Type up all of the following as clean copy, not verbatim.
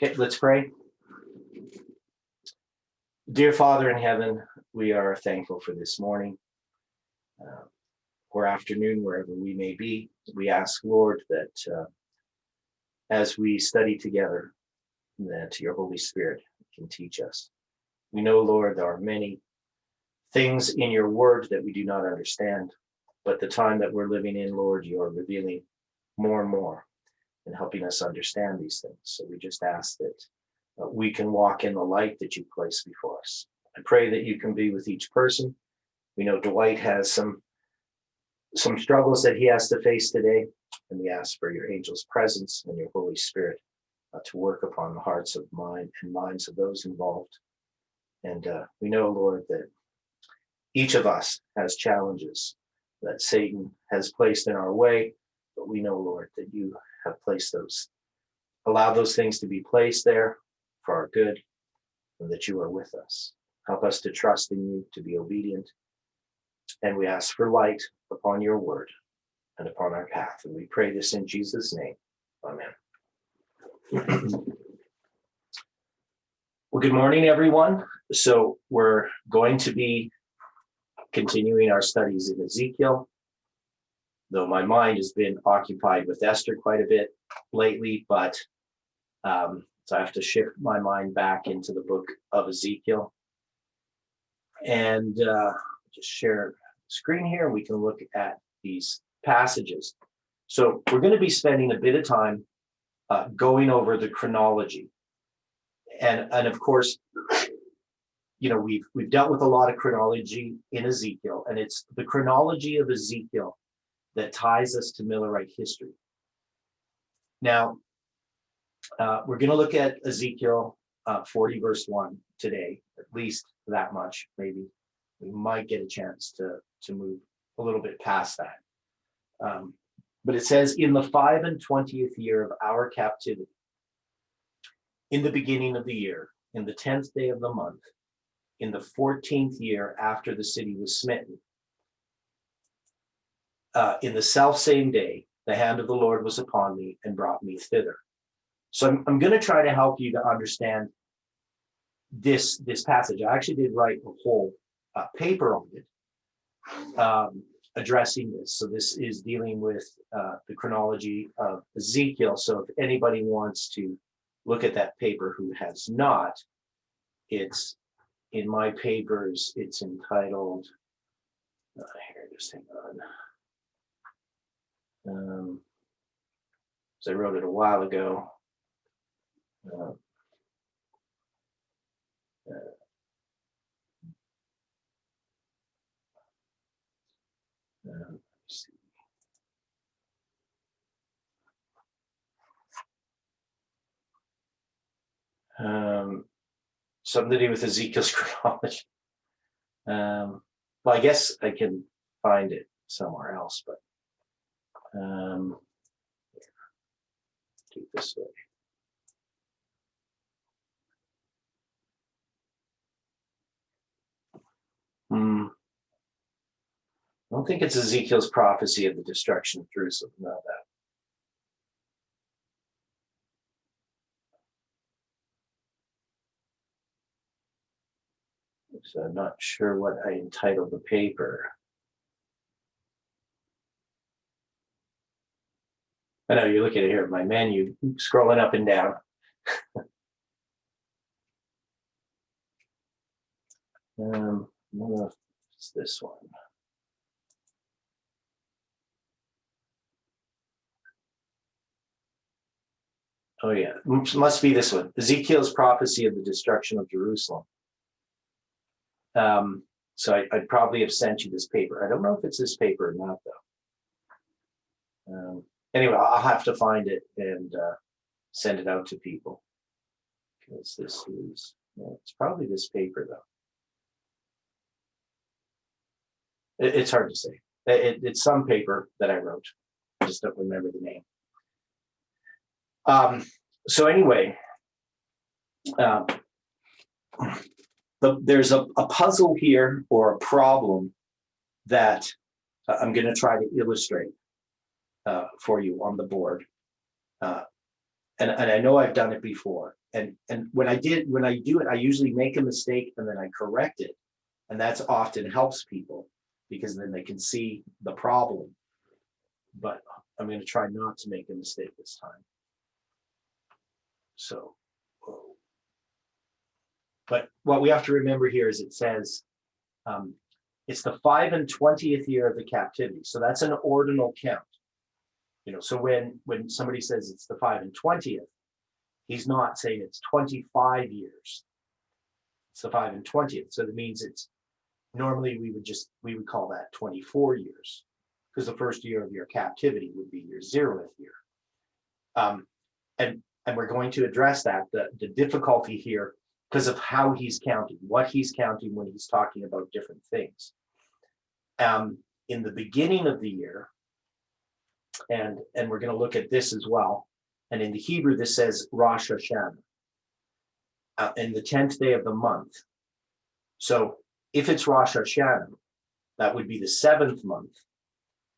Okay, let's pray. Dear Father in heaven, we are thankful for this morning or afternoon, wherever we may be. We ask, Lord, that as we study together, that your Holy Spirit can teach us. We know, Lord, there are many things in your word that we do not understand, but the time that we're living in, Lord, you are revealing more and more and helping us understand these things. So we just ask that we can walk in the light that you place before us. I pray that you can be with each person. We know Dwight has some struggles that he has to face today, and we ask for your angel's presence and your Holy Spirit to work upon the hearts of mine and minds of those involved. And we know, Lord, that each of us has challenges that Satan has placed in our way, but we know, Lord, that you have placed those, allow those things to be placed there for our good, and that you are with us. Help us to trust in you, to be obedient. And we ask for light upon your word and upon our path. And we pray this in Jesus' name. Amen. Well, good morning, everyone. So we're going to be continuing our studies in Ezekiel, though my mind has been occupied with Esther quite a bit lately, but so I have to shift my mind back into the book of Ezekiel. And just share screen here, and we can look at these passages. So we're going to be spending a bit of time going over the chronology. And of course, you know, we've dealt with a lot of chronology in Ezekiel, and it's the chronology of Ezekiel that ties us to Millerite history. Now, we're going to look at Ezekiel 40 verse 1 today, at least that much. Maybe we might get a chance to move a little bit past that. But it says, in the 25th year of our captivity, in the beginning of the year, in the 10th day of the month, in the 14th year after the city was smitten, in the selfsame day, the hand of the Lord was upon me and brought me thither. So I'm going to try to help you to understand this passage. I actually did write a whole paper on it, addressing this. So this is dealing with the chronology of Ezekiel. So if anybody wants to look at that paper who has not, it's in my papers. It's entitled, here, just hang on. So I wrote it a while ago. Let's see. Something to do with Ezekiel's chronology. Well, I guess I can find it somewhere else, but do it this way. I don't think it's Ezekiel's prophecy of the destruction of Jerusalem. No, that. So I'm not sure what I entitled the paper. I know you're looking at here, my menu, scrolling up and down. I don't know if it's this one. Oh yeah, must be this one. Ezekiel's prophecy of the destruction of Jerusalem. So I'd probably have sent you this paper. I don't know if it's this paper or not, though. Anyway, I'll have to find it and send it out to people, because this is, it's probably this paper, though. It's hard to say. It's some paper that I wrote. I just don't remember the name. So anyway, there's a puzzle here, or a problem, that I'm going to try to illustrate for you on the board. And I know I've done it before. And when I do it, I usually make a mistake and then I correct it. And that's often helps people because then they can see the problem. But I'm going to try not to make a mistake this time. So, but what we have to remember here is it says it's the 5 and 20th year of the captivity. So that's an ordinal count. So when somebody says it's the 5 and 20th, he's not saying it's 25 years. It's the 5 and 20th. So that means it's normally we would call that 24 years because the first year of your captivity would be your 0th year. And we're going to address that, the difficulty here because of how he's counting, what he's counting when he's talking about different things. In the beginning of the year, and we're going to look at this as well. And in the Hebrew, this says Rosh Hashanah, in the 10th day of the month. So if it's Rosh Hashanah, that would be the 7th month.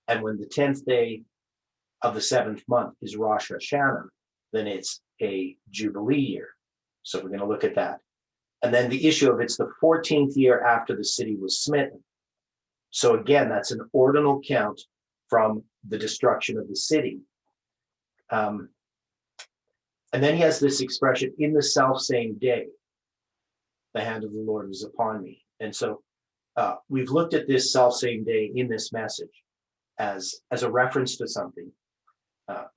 And when the 10th day of the 7th month is Rosh Hashanah, then it's a Jubilee year. So we're going to look at that. And then the issue of it's the 14th year after the city was smitten. So again, that's an ordinal count from the destruction of the city. And then he has this expression, in the self-same day, the hand of the Lord was upon me. And so we've looked at this self-same day in this message as a reference to something.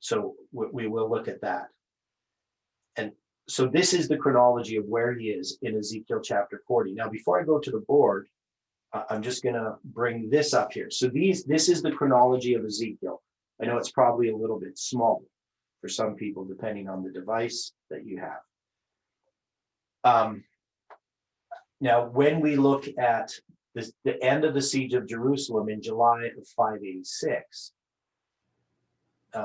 So we will look at that. And so this is the chronology of where he is in Ezekiel chapter 40. Now, before I go to the board, I'm just going to bring this up here. So this is the chronology of Ezekiel. I know it's probably a little bit small for some people, depending on the device that you have. Now, when we look at the end of the siege of Jerusalem in July of 586,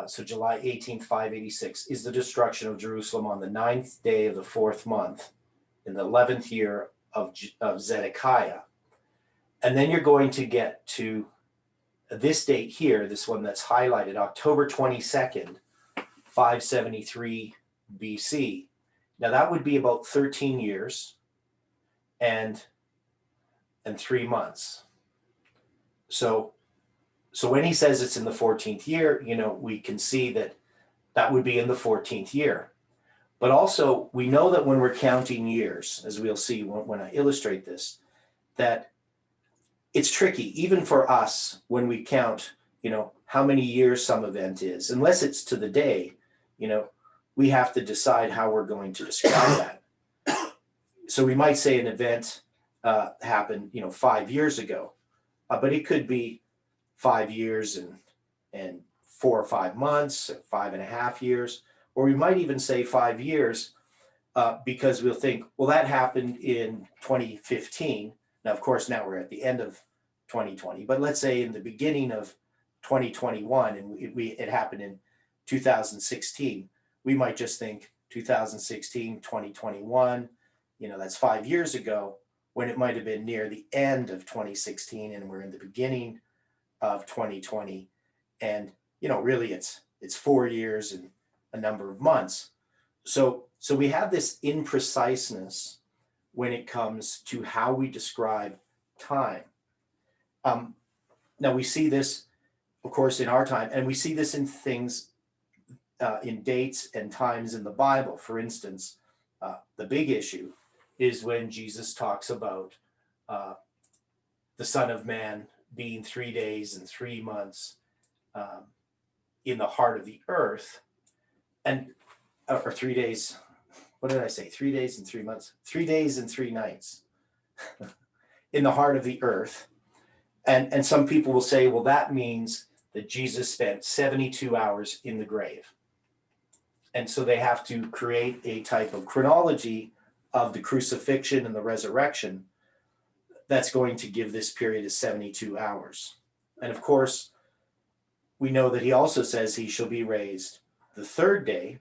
so July 18th, 586, is the destruction of Jerusalem on the 9th day of the 4th month in the 11th year of Zedekiah. And then you're going to get to this date here, this one that's highlighted, October 22nd, 573 BC. Now that would be about 13 years and 3 months. So when he says it's in the 14th year, we can see that would be in the 14th year. But also we know that when we're counting years, as we'll see when I illustrate this, that it's tricky, even for us, when we count, how many years some event is, unless it's to the day, we have to decide how we're going to describe that. So we might say an event happened, 5 years ago, but it could be 5 years and 4 or 5 months, 5.5 years, or we might even say 5 years because we'll think, well, that happened in 2015. Now, of course, now we're at the end of 2020, but let's say in the beginning of 2021, and it happened in 2016, we might just think 2016, 2021, that's 5 years ago, when it might have been near the end of 2016 and we're in the beginning of 2020. And, really it's 4 years and a number of months. So we have this impreciseness when it comes to how we describe time. Now we see this, of course, in our time, and we see this in things, in dates and times in the Bible. For instance, the big issue is when Jesus talks about the Son of Man being 3 days and 3 months in the heart of the earth, and or 3 days. What did I say? 3 days and 3 months. 3 days and 3 nights in the heart of the earth. And some people will say, well, that means that Jesus spent 72 hours in the grave. And so they have to create a type of chronology of the crucifixion and the resurrection that's going to give this period as 72 hours. And of course, we know that he also says he shall be raised the 3rd day.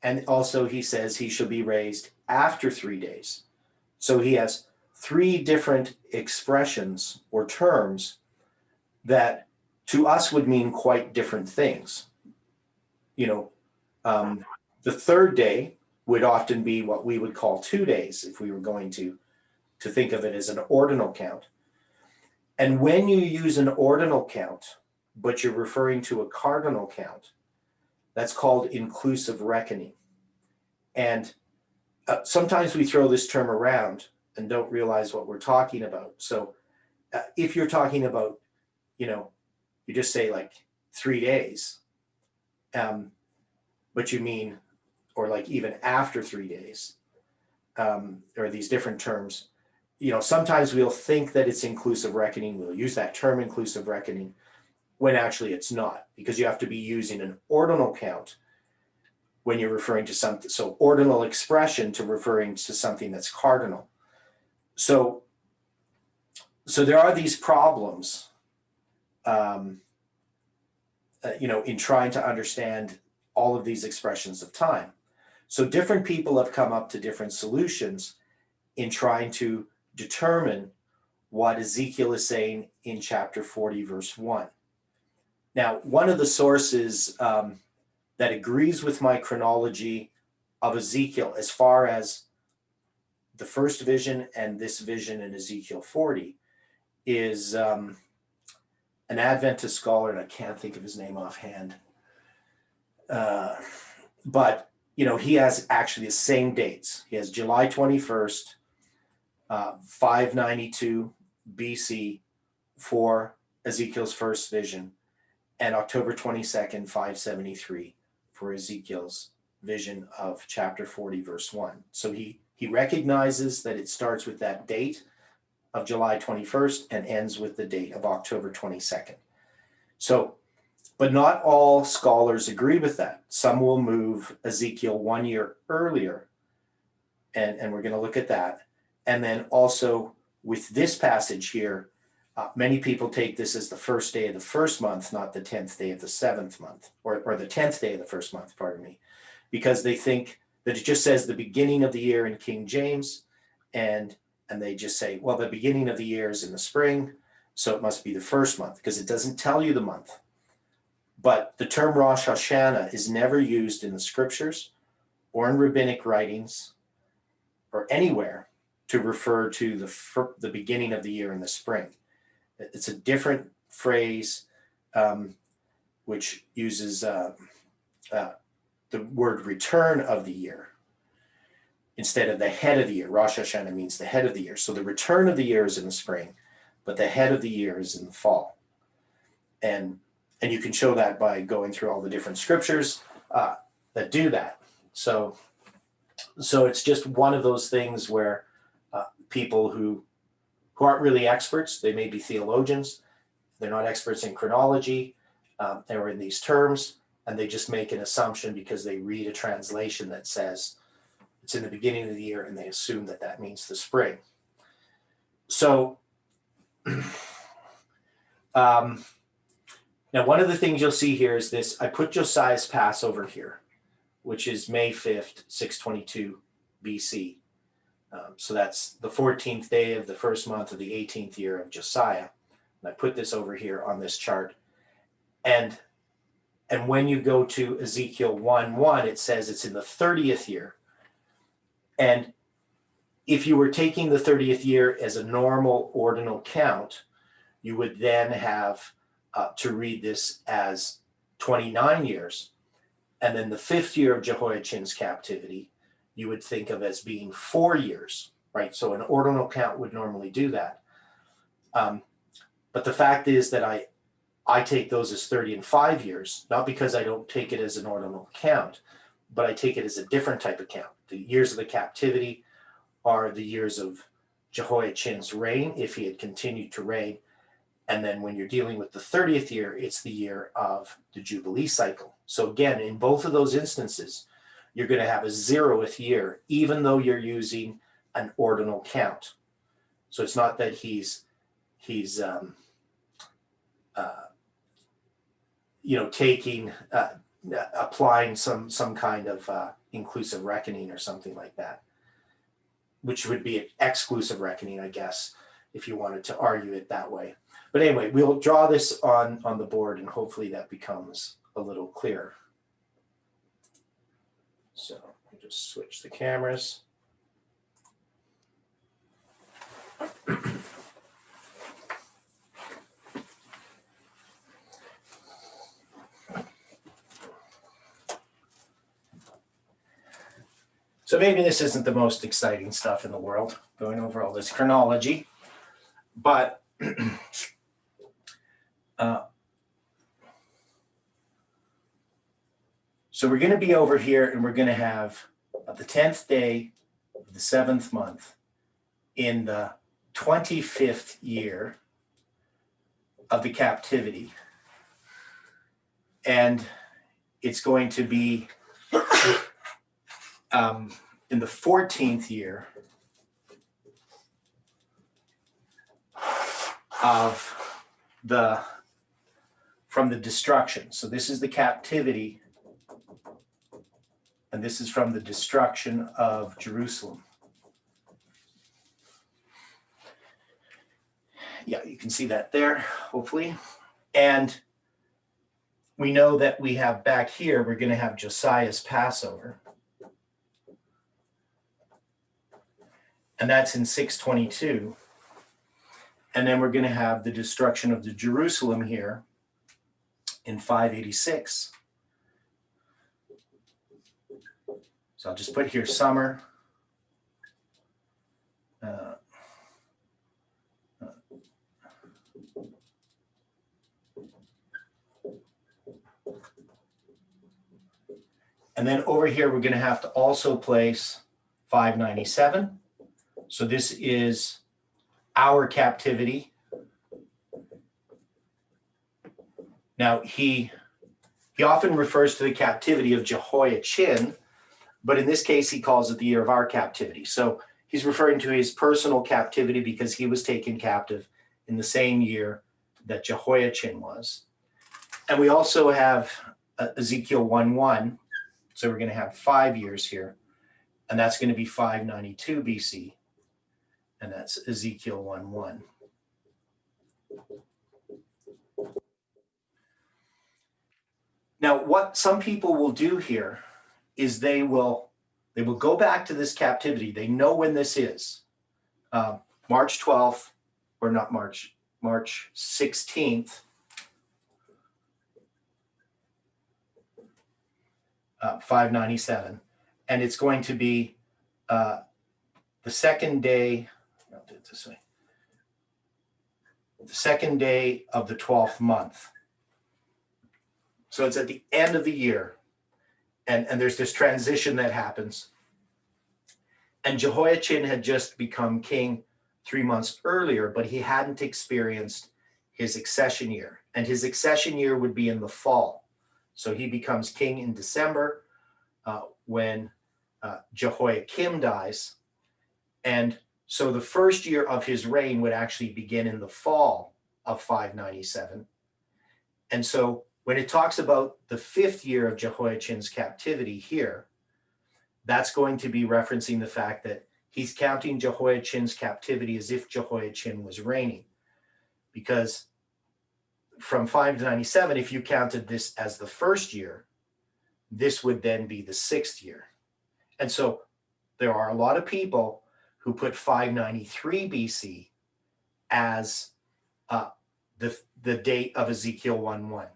And also he says he shall be raised after 3 days. So he has 3 different expressions or terms that to us would mean quite different things. The third day would often be what we would call 2 days if we were going to think of it as an ordinal count. And when you use an ordinal count, but you're referring to a cardinal count, that's called inclusive reckoning. And sometimes we throw this term around and don't realize what we're talking about. So if you're talking about, you just say like 3 days, but you mean, or like even after 3 days, or these different terms, sometimes we'll think that it's inclusive reckoning. We'll use that term inclusive reckoning when actually it's not, because you have to be using an ordinal count when you're referring to something. So ordinal expression to referring to something that's cardinal. So there are these problems, in trying to understand all of these expressions of time. So different people have come up to different solutions in trying to determine what Ezekiel is saying in chapter 40, verse 1. Now, one of the sources that agrees with my chronology of Ezekiel as far as the first vision and this vision in Ezekiel 40 is an Adventist scholar, and I can't think of his name offhand. But, he has actually the same dates. He has July 21st, 592 BC for Ezekiel's first vision, and October 22nd, 573 for Ezekiel's vision of chapter 40, verse 1. So he recognizes that it starts with that date of July 21st and ends with the date of October 22nd. So, but not all scholars agree with that. Some will move Ezekiel 1 year earlier, and we're going to look at that. And then also with this passage here, many people take this as the first day of the first month, not the 10th day of the seventh month, or the 10th day of the first month, pardon me, because they think that it just says the beginning of the year in King James, and they just say, well, the beginning of the year is in the spring, so it must be the first month, because it doesn't tell you the month. But the term Rosh Hashanah is never used in the scriptures or in rabbinic writings or anywhere to refer to the beginning of the year in the spring. It's a different phrase which uses the word return of the year instead of the head of the year. Rosh Hashanah means the head of the year. So the return of the year is in the spring, but the head of the year is in the fall. And you can show that by going through all the different scriptures that do that. So it's just one of those things where people who aren't really experts, they may be theologians, they're not experts in chronology, they're in these terms, and they just make an assumption because they read a translation that says it's in the beginning of the year, and they assume that that means the spring. So now one of the things you'll see here is this. I put Josiah's Passover here, which is May 5th, 622 BC. So that's the 14th day of the first month of the 18th year of Josiah. And I put this over here on this chart. And when you go to Ezekiel 1:1, it says it's in the 30th year. And if you were taking the 30th year as a normal ordinal count, you would then have to read this as 29 years. And then the 5th year of Jehoiachin's captivity, you would think of as being 4 years, right? So an ordinal count would normally do that. But the fact is that I take those as 30 and 5 years, not because I don't take it as an ordinal count, but I take it as a different type of count. The years of the captivity are the years of Jehoiachin's reign, if he had continued to reign. And then when you're dealing with the 30th year, it's the year of the Jubilee cycle. So again, in both of those instances, you're going to have a 0th year, even though you're using an ordinal count. So it's not that he's taking, applying some kind of inclusive reckoning or something like that, which would be an exclusive reckoning, I guess, if you wanted to argue it that way. But anyway, we'll draw this on the board, and hopefully that becomes a little clearer. So I'll just switch the cameras. So maybe this isn't the most exciting stuff in the world, going over all this chronology, but so we're going to be over here and we're going to have the 10th day of the 7th month in the 25th year of the captivity. And it's going to be in the 14th year of from the destruction. So this is the captivity, and this is from the destruction of Jerusalem. Yeah, you can see that there, hopefully. And we know that we have back here, we're going to have Josiah's Passover. And that's in 622. And then we're going to have the destruction of the Jerusalem here in 586. So I'll just put here summer. And then over here, we're going to have to also place 597. So this is our captivity. Now, he often refers to the captivity of Jehoiachin, but in this case, he calls it the year of our captivity. So he's referring to his personal captivity because he was taken captive in the same year that Jehoiachin was. And we also have Ezekiel 1:1. So we're going to have 5 years here, and that's going to be 592 BC, and that's Ezekiel 1:1. Now, what some people will do here is they will go back to this captivity. They know when this is, March 12th, or not March 16th, 597, and it's going to be the second day. I'll do it this way. The second day of the 12th month. So it's at the end of the year, and there's this transition that happens. And Jehoiachin had just become king 3 months earlier, but he hadn't experienced his accession year, and his accession year would be in the fall. So he becomes king in December when Jehoiakim dies. And so the first year of his reign would actually begin in the fall of 597. And so when it talks about the 5th year of Jehoiachin's captivity here, that's going to be referencing the fact that he's counting Jehoiachin's captivity as if Jehoiachin was reigning. Because from 597, if you counted this as the first year, this would then be the 6th year. And so there are a lot of people who put 593 BC as the date of Ezekiel 1:1.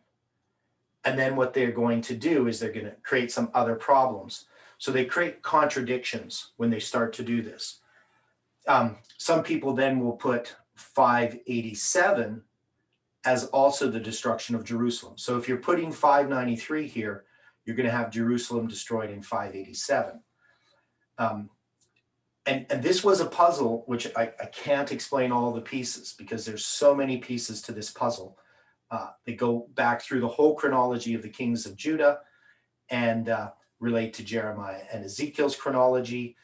And then what they're going to do is they're going to create some other problems. So they create contradictions when they start to do this. Some people then will put 587 as also the destruction of Jerusalem. So if you're putting 593 here, you're going to have Jerusalem destroyed in 587. And this was a puzzle, which I can't explain all the pieces because there's so many pieces to this puzzle. They go back through the whole chronology of the kings of Judah and relate to Jeremiah and Ezekiel's chronology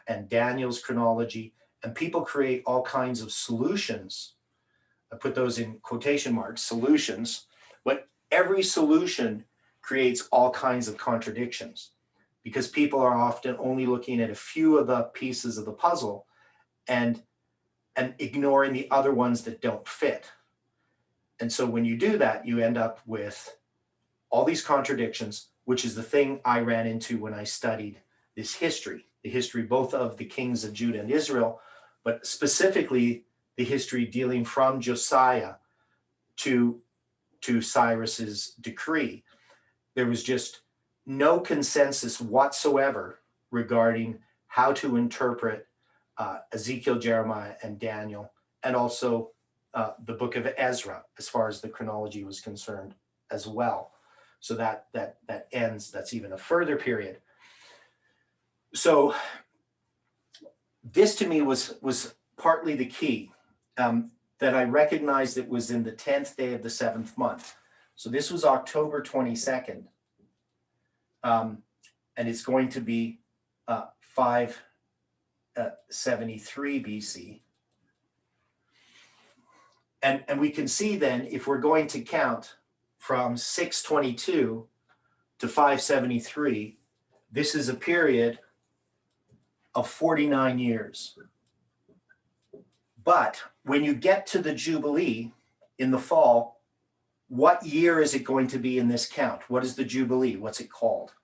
and Daniel's chronology. And people create all kinds of solutions. I put those in quotation marks, solutions. But every solution creates all kinds of contradictions because people are often only looking at a few of the pieces of the puzzle and ignoring the other ones that don't fit. And so when you do that, you end up with all these contradictions. which is the thing I ran into when I studied this history, the history both of the kings of Judah and Israel, but specifically the history dealing from Josiah to Cyrus's decree. There was just no consensus whatsoever regarding how to interpret Ezekiel, Jeremiah, and Daniel, and also the book of Ezra, as far as the chronology was concerned as well. So that ends, that's even a further period. So this to me was partly the key, that I recognized it was in the 10th day of the 7th month. So this was October 22nd. And it's going to be 573 BC. And we can see then, if we're going to count from 622 to 573, this is a period of 49 years. But when you get to the Jubilee in the fall, what year is it going to be in this count? What is the Jubilee? What's it called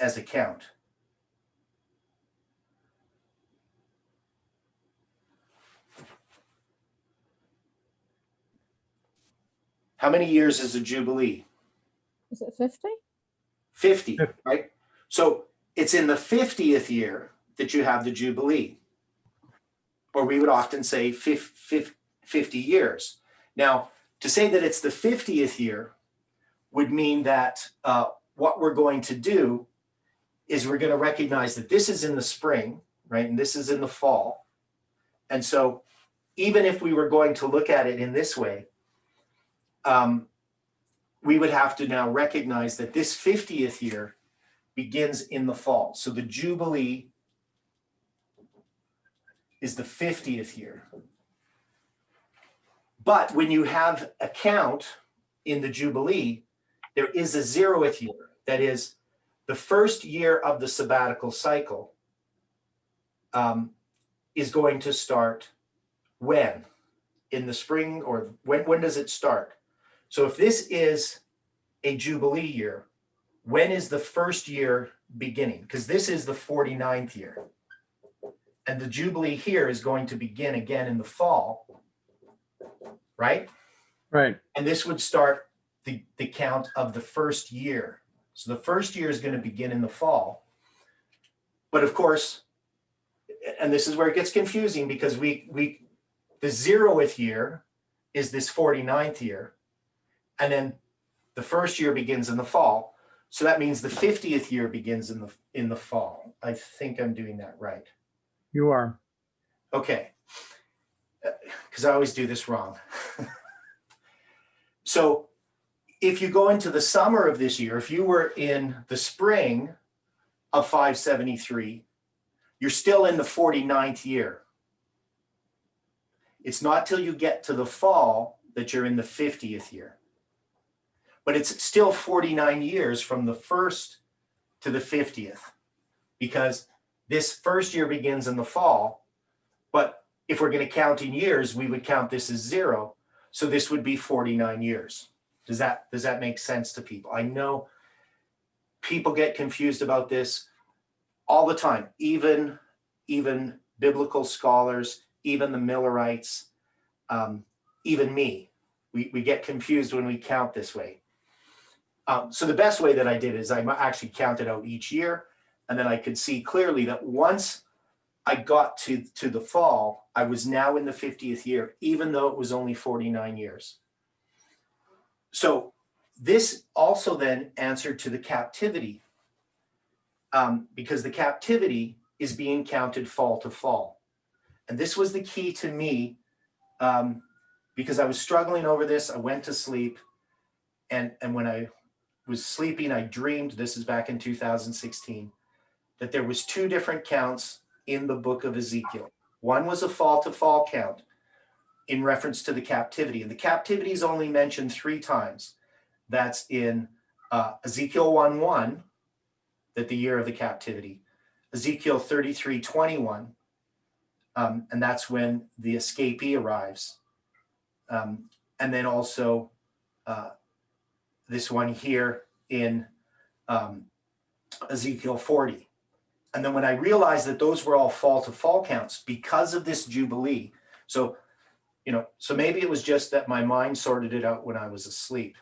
as a count? How many years is a Jubilee? Is it 50? 50, right? So it's in the 50th year that you have the Jubilee, or we would often say 50 years. Now, to say that it's the 50th year would mean that what we're going to do is we're going to recognize that this is in the spring, right? And this is in the fall. And so even if we were going to look at it in this way, we would have to now recognize that this 50th year begins in the fall. So the Jubilee is the 50th year. But when you have a count in the Jubilee, there is a 0th year. That is, the first year of the sabbatical cycle is going to start when? In the spring, or when does it start? So if this is a Jubilee year, when is the first year beginning? Because this is the 49th year. And the Jubilee here is going to begin again in the fall, right? Right. And this would start the count of the first year. So the first year is going to begin in the fall. But of course, and this is where it gets confusing, because the 0th year is this 49th year. And then the first year begins in the fall. So that means the 50th year begins in the fall. I think I'm doing that right. You are. Okay. Because I always do this wrong. So if you go into the summer of this year, if you were in the spring of 573, you're still in the 49th year. It's not till you get to the fall that you're in the 50th year. But it's still 49 years from the first to the 50th, because this first year begins in the fall. But if we're going to count in years, we would count this as 0. So this would be 49 years. Does that make sense to people? I know people get confused about this all the time, even biblical scholars, even the Millerites, even me. We get confused when we count this way. So the best way that I did is I actually counted out each year, and then I could see clearly that once I got to the fall, I was now in the 50th year, even though it was only 49 years. So this also then answered to the captivity, because the captivity is being counted fall to fall. And this was the key to me, because I was struggling over this. I went to sleep, and when I was sleeping, I dreamed, this is back in 2016, that there was 2 different counts in the book of Ezekiel. One was a fall to fall count in reference to the captivity. And the captivity is only mentioned 3 times. That's in Ezekiel 1:1, that the year of the captivity, Ezekiel 33:21, and that's when the escapee arrives. And then also this one here in Ezekiel 40. And then when I realized that those were all fall to fall counts because of this Jubilee. So, so maybe it was just that my mind sorted it out when I was asleep,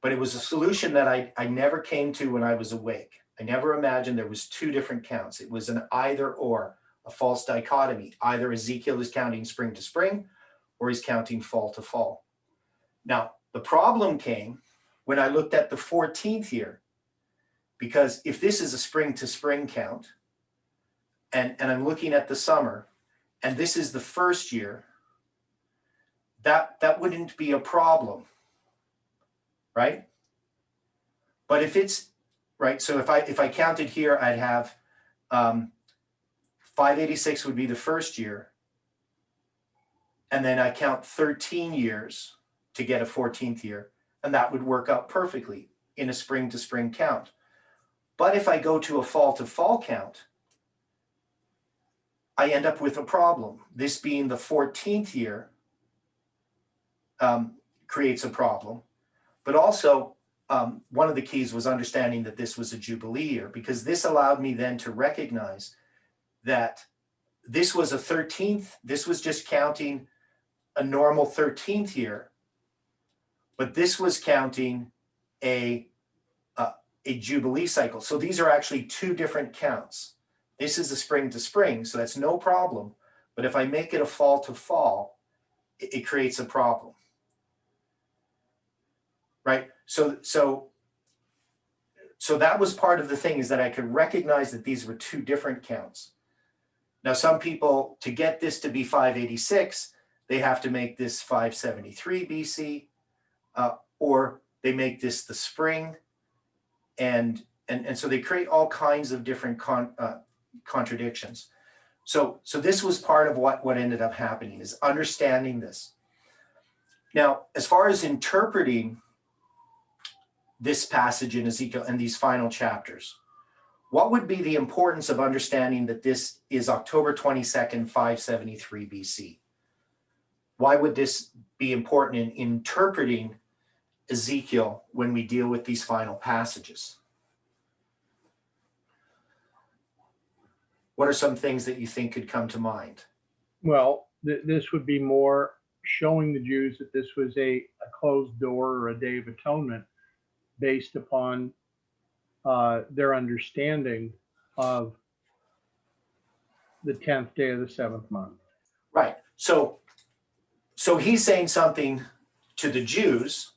but it was a solution that I never came to when I was awake. I never imagined there was two different counts. It was an either or, a false dichotomy. Either Ezekiel is counting spring to spring or he's counting fall to fall. Now, the problem came when I looked at the 14th year, because if this is a spring to spring count, and I'm looking at the summer, and this is the first year, that wouldn't be a problem, right? But if it's, right, so if I counted here, I'd have 586 would be the first year, and then I count 13 years to get a 14th year, and that would work out perfectly in a spring to spring count. But if I go to a fall to fall count, I end up with a problem. This being the 14th year creates a problem. But also, one of the keys was understanding that this was a Jubilee year, because this allowed me then to recognize that this was a 13th, this was just counting a normal 13th year, but this was counting a Jubilee cycle. So these are actually two different counts. This is a spring to spring, so that's no problem. But if I make it a fall to fall, it creates a problem, right? So that was part of the thing, is that I could recognize that these were two different counts. Now, some people, to get this to be 586, they have to make this 573 BC, or they make this the spring, and so they create all kinds of different contradictions. So this was part of what ended up happening, is understanding this. Now, as far as interpreting this passage in Ezekiel and these final chapters, what would be the importance of understanding that this is October 22nd, 573 BC? Why would this be important in interpreting Ezekiel when we deal with these final passages? What are some things that you think could come to mind? Well, this would be more showing the Jews that this was a closed door or a Day of Atonement based upon their understanding of the 10th day of the 7th month. Right. So he's saying something to the Jews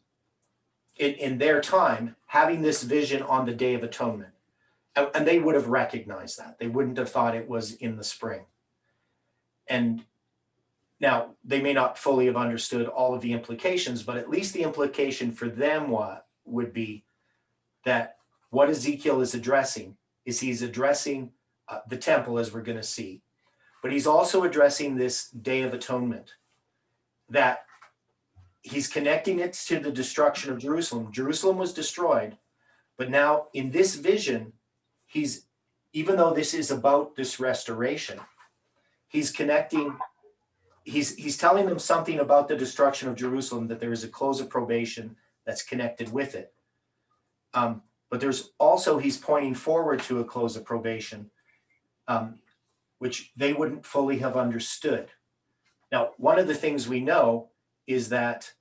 in their time, having this vision on the Day of Atonement. And they would have recognized that. They wouldn't have thought it was in the spring. And now they may not fully have understood all of the implications, but at least the implication for them would be that what Ezekiel is addressing is he's addressing the temple, as we're going to see, but he's also addressing this Day of Atonement, that he's connecting it to the destruction of Jerusalem. Jerusalem was destroyed, but now in this vision, even though this is about this restoration, he's connecting, he's telling them something about the destruction of Jerusalem, that there is a close of probation that's connected with it. But there's also, he's pointing forward to a close of probation, which they wouldn't fully have understood. Now, one of the things we know is that,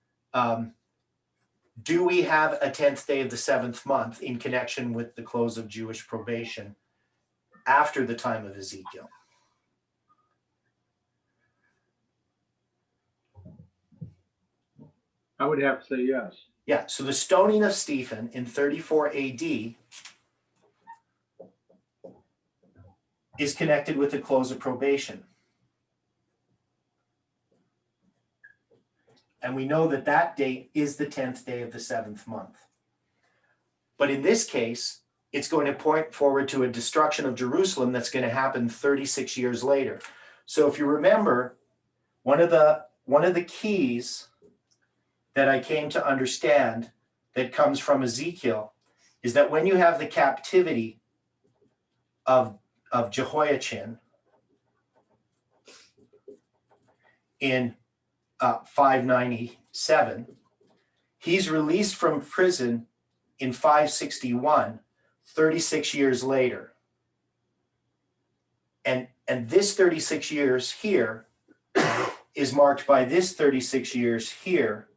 do we have a 10th day of the 7th month in connection with the close of Jewish probation after the time of Ezekiel? I would have to say yes. Yeah, so the stoning of Stephen in 34 AD is connected with the close of probation. And we know that that date is the 10th day of the 7th month. But in this case, it's going to point forward to a destruction of Jerusalem that's going to happen 36 years later. So if you remember, one of the keys that I came to understand that comes from Ezekiel is that when you have the captivity of Jehoiachin in 597, He's released from prison in 561, 36 years later. And this 36 years here is marked by this 36 years here,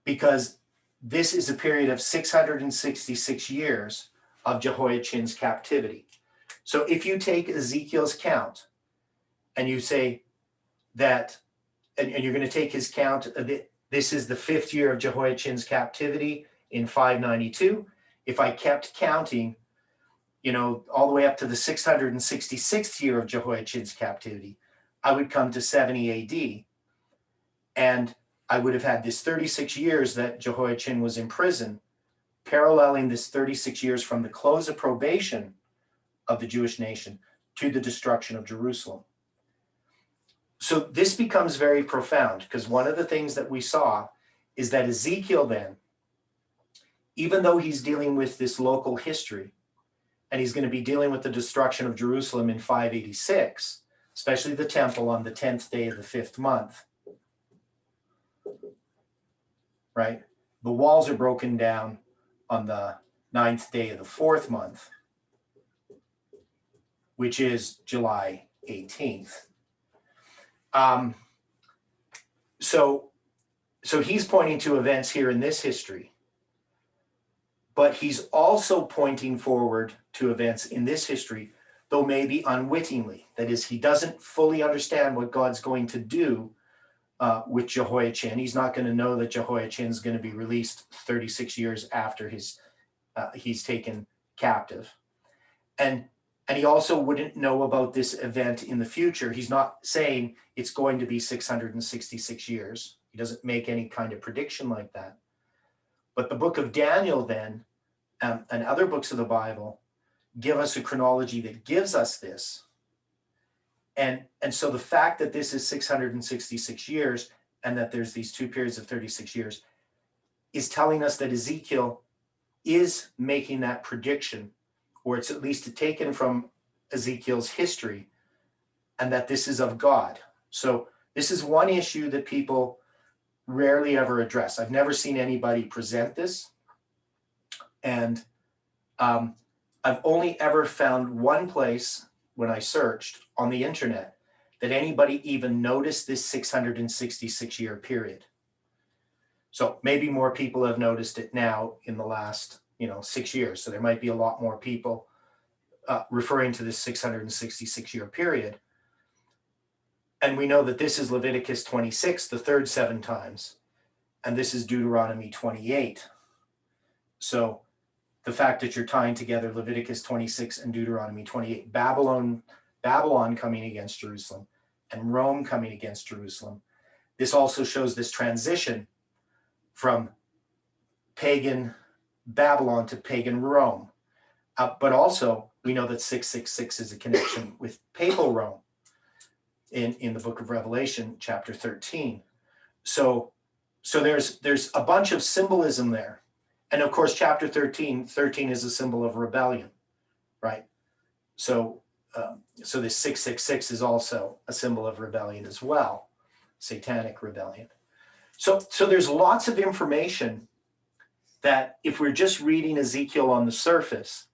because this is a period of 666 years of Jehoiachin's captivity. So if you take Ezekiel's count and you say that, and you're going to take his count, this is the 5th year of Jehoiachin's captivity in 592. If I kept counting, all the way up to the 666th year of Jehoiachin's captivity, I would come to 70 AD. And I would have had this 36 years that Jehoiachin was in prison, paralleling this 36 years from the close of probation of the Jewish nation to the destruction of Jerusalem. So this becomes very profound, because one of the things that we saw is that Ezekiel then, even though he's dealing with this local history, and he's going to be dealing with the destruction of Jerusalem in 586, especially the temple on the 10th day of the 5th month, right? The walls are broken down on the 9th day of the 4th month, which is July 18th. So he's pointing to events here in this history, but he's also pointing forward to events in this history, though maybe unwittingly. That is, he doesn't fully understand what God's going to do with Jehoiachin. He's not going to know that Jehoiachin's going to be released 36 years after he's taken captive. And he also wouldn't know about this event in the future. He's not saying it's going to be 666 years. He doesn't make any kind of prediction like that. But the book of Daniel then, and other books of the Bible, give us a chronology that gives us this. And so the fact that this is 666 years and that there's these 2 periods of 36 years is telling us that Ezekiel is making that prediction, or it's at least taken from Ezekiel's history, and that this is of God. So this is one issue that people rarely ever address. I've never seen anybody present this. And I've only ever found one place when I searched on the internet that anybody even noticed this 666 year period. So maybe more people have noticed it now in the last 6 years. So there might be a lot more people referring to this 666 year period. And we know that this is Leviticus 26, the third 7 times, and this is Deuteronomy 28. So the fact that you're tying together Leviticus 26 and Deuteronomy 28, Babylon coming against Jerusalem and Rome coming against Jerusalem. This also shows this transition from pagan Babylon to pagan Rome. But also we know that 666 is a connection with papal Rome in the book of Revelation, chapter 13. So there's a bunch of symbolism there. And of course, chapter 13 is a symbol of rebellion, right? So this 666 is also a symbol of rebellion as well, satanic rebellion. So there's lots of information that if we're just reading Ezekiel on the surface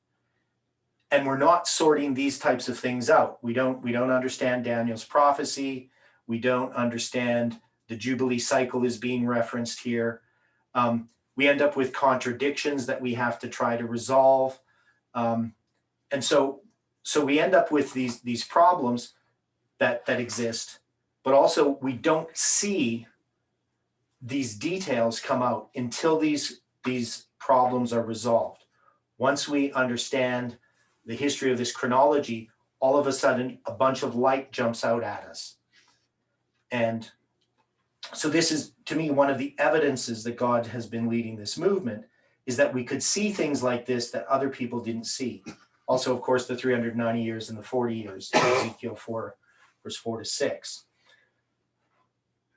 and we're not sorting these types of things out, we don't understand Daniel's prophecy, we don't understand the Jubilee cycle is being referenced here. We end up with contradictions that we have to try to resolve. And so we end up with these problems that exist, but also we don't see these details come out until these problems are resolved. Once we understand the history of this chronology, all of a sudden a bunch of light jumps out at us. And so this is, to me, one of the evidences that God has been leading this movement, is that we could see things like this that other people didn't see. Also, of course, the 390 years and the 40 years, Ezekiel 4, verse 4 to 6.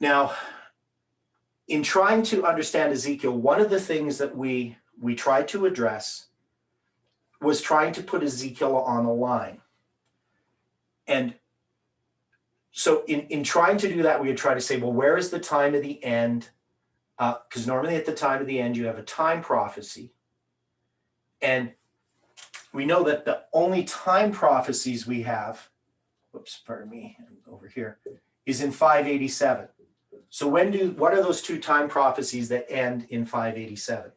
Now, in trying to understand Ezekiel, one of the things that we tried to address was trying to put Ezekiel on a line. And so in trying to do that, we would try to say, well, where is the time of the end because normally at the time of the end, you have a time prophecy. And we know that the only time prophecies we have, whoops, pardon me, over here, is in 587. So what are those two time prophecies that end in 587?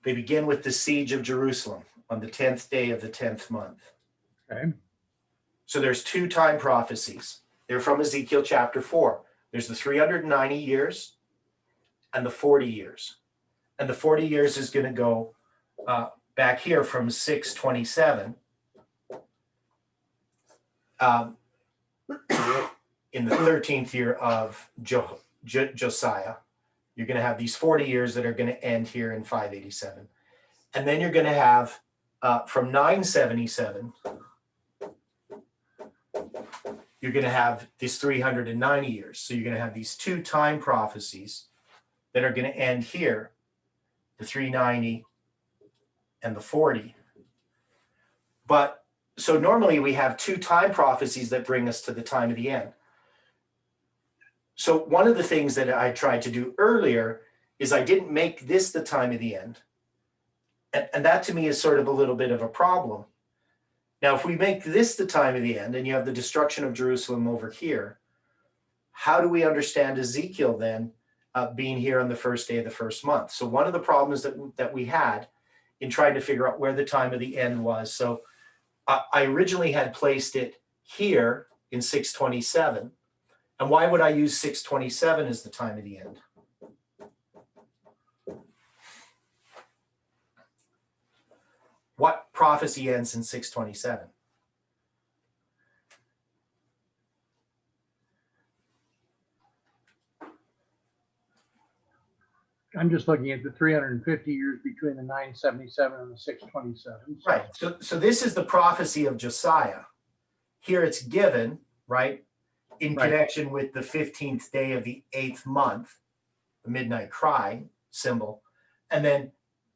They begin with the siege of Jerusalem on the 10th day of the 10th month. Okay. So there's two time prophecies. They're from Ezekiel chapter 4. There's the 390 years and the 40 years. And the 40 years is going to go back here from 627 in the 13th year of Josiah. You're going to have these 40 years that are going to end here in 587. And then you're going to have from 977, you're going to have these 390 years. So you're going to have these two time prophecies that are going to end here, the 390 and the 40. But so normally we have two time prophecies that bring us to the time of the end. So one of the things that I tried to do earlier is I didn't make this the time of the end. And that to me is sort of a little bit of a problem. Now, if we make this the time of the end and you have the destruction of Jerusalem over here, how do we understand Ezekiel then being here on the first day of the first month? So one of the problems that we had in trying to figure out where the time of the end was. So I originally had placed it here in 627. And why would I use 627 as the time of the end? What prophecy ends in 627? I'm just looking at the 350 years between the 977 and the 627. So. Right. So this is the prophecy of Josiah. Here it's given, right, in connection with the 15th day of the 8th month, the midnight cry symbol. And then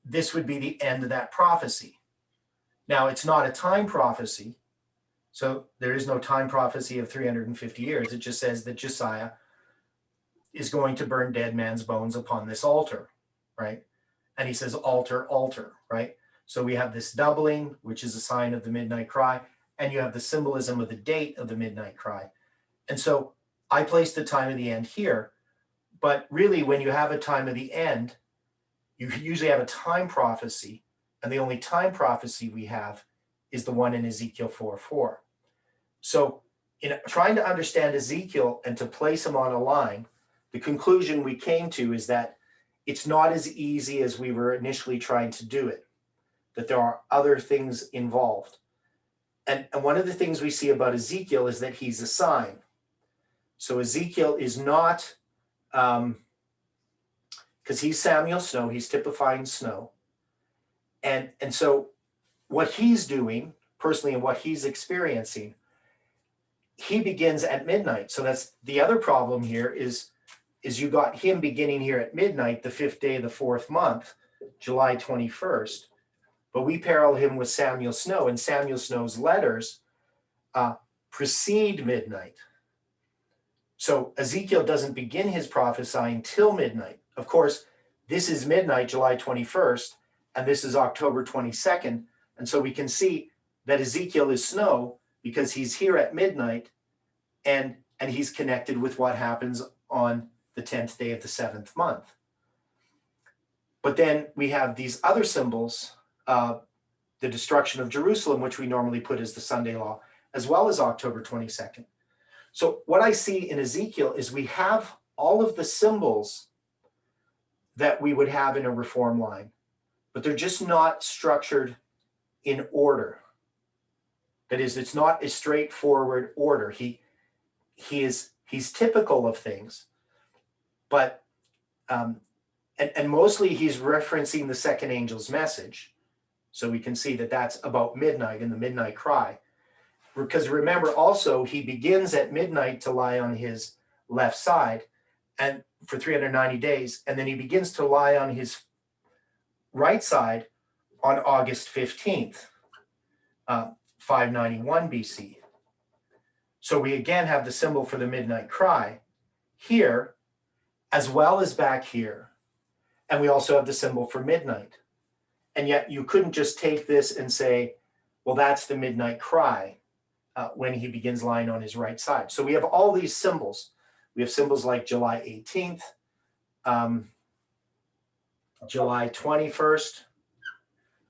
this would be the end of that prophecy. Now, it's not a time prophecy. So there is no time prophecy of 350 years. It just says that Josiah is going to burn dead man's bones upon this altar, right? And he says, altar, altar, right? So we have this doubling, which is a sign of the midnight cry, and you have the symbolism of the date of the midnight cry. And so I placed the time of the end here, but really when you have a time of the end, you usually have a time prophecy, and the only time prophecy we have is the one in Ezekiel 4:4. So in trying to understand Ezekiel and to place him on a line, the conclusion we came to is that it's not as easy as we were initially trying to do it, that there are other things involved. And one of the things we see about Ezekiel is that he's a sign. So Ezekiel is not, because he's Samuel Snow, he's typifying snow. And so what he's doing personally and what he's experiencing, he begins at midnight. So that's the other problem here is you got him beginning here at midnight, the 5th day of the 4th month, July 21st. But we parallel him with Samuel Snow, and Samuel Snow's letters precede midnight. So Ezekiel doesn't begin his prophesying till midnight. Of course, this is midnight, July 21st, and this is October 22nd. And so we can see that Ezekiel is snow because he's here at midnight and he's connected with what happens on the 10th day of the 7th month. But then we have these other symbols, the destruction of Jerusalem, which we normally put as the Sunday law, as well as October 22nd. So what I see in Ezekiel is we have all of the symbols that we would have in a reform line, but they're just not structured in order. That is, it's not a straightforward order. He's typical of things, but and mostly he's referencing the second angel's message. So we can see that that's about midnight in the midnight cry. Because remember also, he begins at midnight to lie on his left side and for 390 days, and then he begins to lie on his right side on August 15th. 591 BC. So we again have the symbol for the midnight cry here, as well as back here. And we also have the symbol for midnight. And yet you couldn't just take this and say, well, that's the midnight cry when he begins lying on his right side. So we have all these symbols. We have symbols like July 18th, July 21st,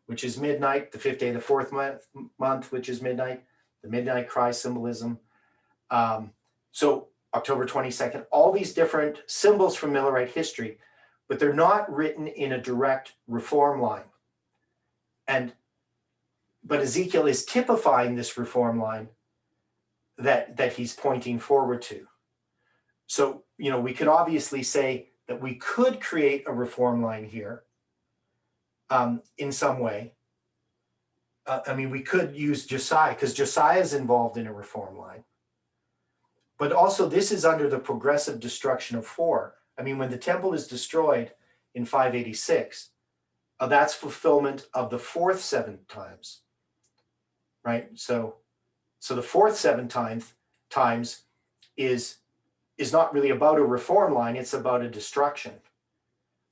which is midnight, the 5th day of the 4th month, which is midnight, the midnight cry symbolism. So October 22nd, all these different symbols from Millerite history, but they're not written in a direct reform line. But Ezekiel is typifying this reform line that he's pointing forward to. So, we could obviously say that we could create a reform line here in some way. We could use Josiah, because Josiah is involved in a reform line. But also, this is under the progressive destruction of 4. When the temple is destroyed in 586, that's fulfillment of the 4th 7 times, right? So the 4th 7 times is not really about a reform line, it's about a destruction.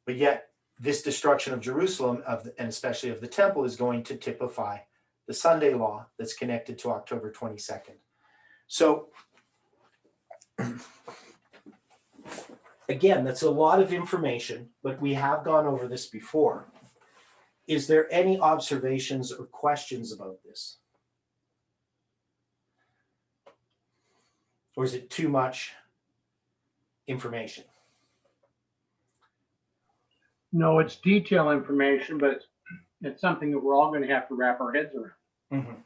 But yet, this destruction of Jerusalem, and especially of the temple, is going to typify the Sunday law that's connected to October 22nd. So, again, that's a lot of information, but we have gone over this before. Is there any observations or questions about this? Or is it too much information? No, it's detail information, but it's something that we're all going to have to wrap our heads around. Mm-hmm.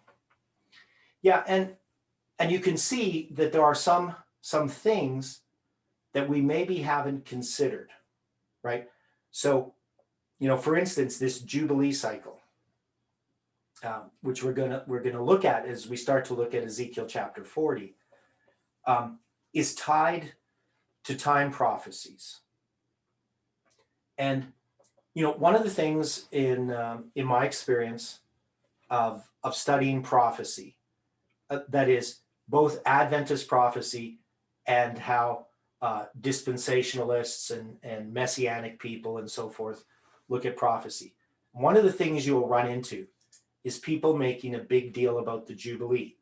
Yeah, and you can see that there are some things that we maybe haven't considered, right? So, for instance, this Jubilee cycle, which we're gonna look at as we start to look at Ezekiel chapter 40, is tied to time prophecies. And one of the things in my experience of studying prophecy, that is both Adventist prophecy and how dispensationalists and messianic people and so forth look at prophecy. One of the things you'll run into is people making a big deal about the Jubilee.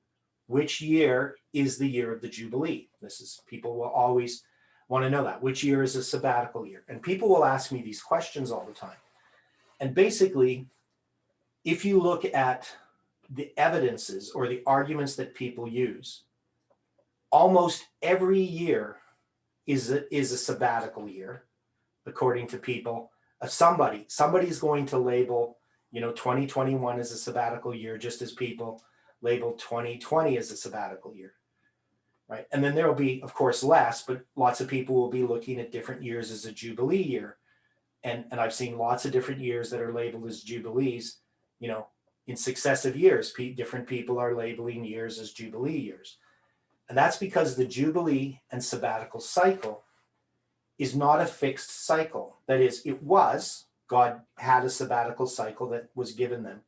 Which year is the year of the Jubilee? People will always want to know that. Which year is a sabbatical year? And people will ask me these questions all the time. And basically, if you look at the evidences or the arguments that people use, almost every year is a sabbatical year, according to people. Somebody's going to label 2021 as a sabbatical year, just as people label 2020 as a sabbatical year, right? And then there will be, of course, less, but lots of people will be looking at different years as a Jubilee year. And I've seen lots of different years that are labeled as Jubilees, in successive years. Different people are labeling years as Jubilee years. And that's because the Jubilee and sabbatical cycle is not a fixed cycle. That is, God had a sabbatical cycle that was given them,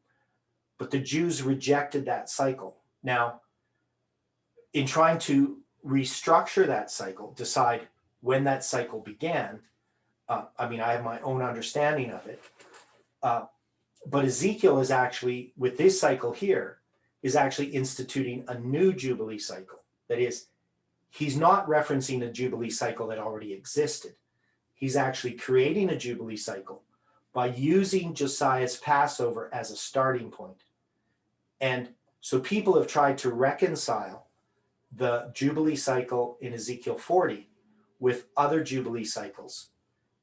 but the Jews rejected that cycle. Now, in trying to restructure that cycle, decide when that cycle began, I have my own understanding of it, but Ezekiel is actually, with this cycle here, is actually instituting a new Jubilee cycle. That is, he's not referencing a Jubilee cycle that already existed. He's actually creating a Jubilee cycle by using Josiah's Passover as a starting point. And so people have tried to reconcile the Jubilee cycle in Ezekiel 40 with other Jubilee cycles,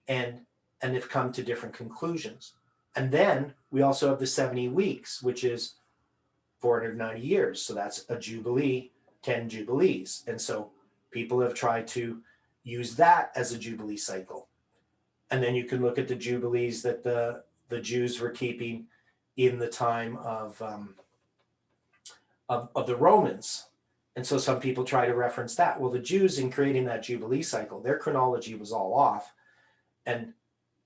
and have come to different conclusions. And then we also have the 70 weeks, which is 490 years. So that's a Jubilee, 10 Jubilees. And so people have tried to use that as a Jubilee cycle. And then you can look at the Jubilees that the Jews were keeping in the time of the Romans. And so some people try to reference that. Well, the Jews, in creating that Jubilee cycle, their chronology was all off. And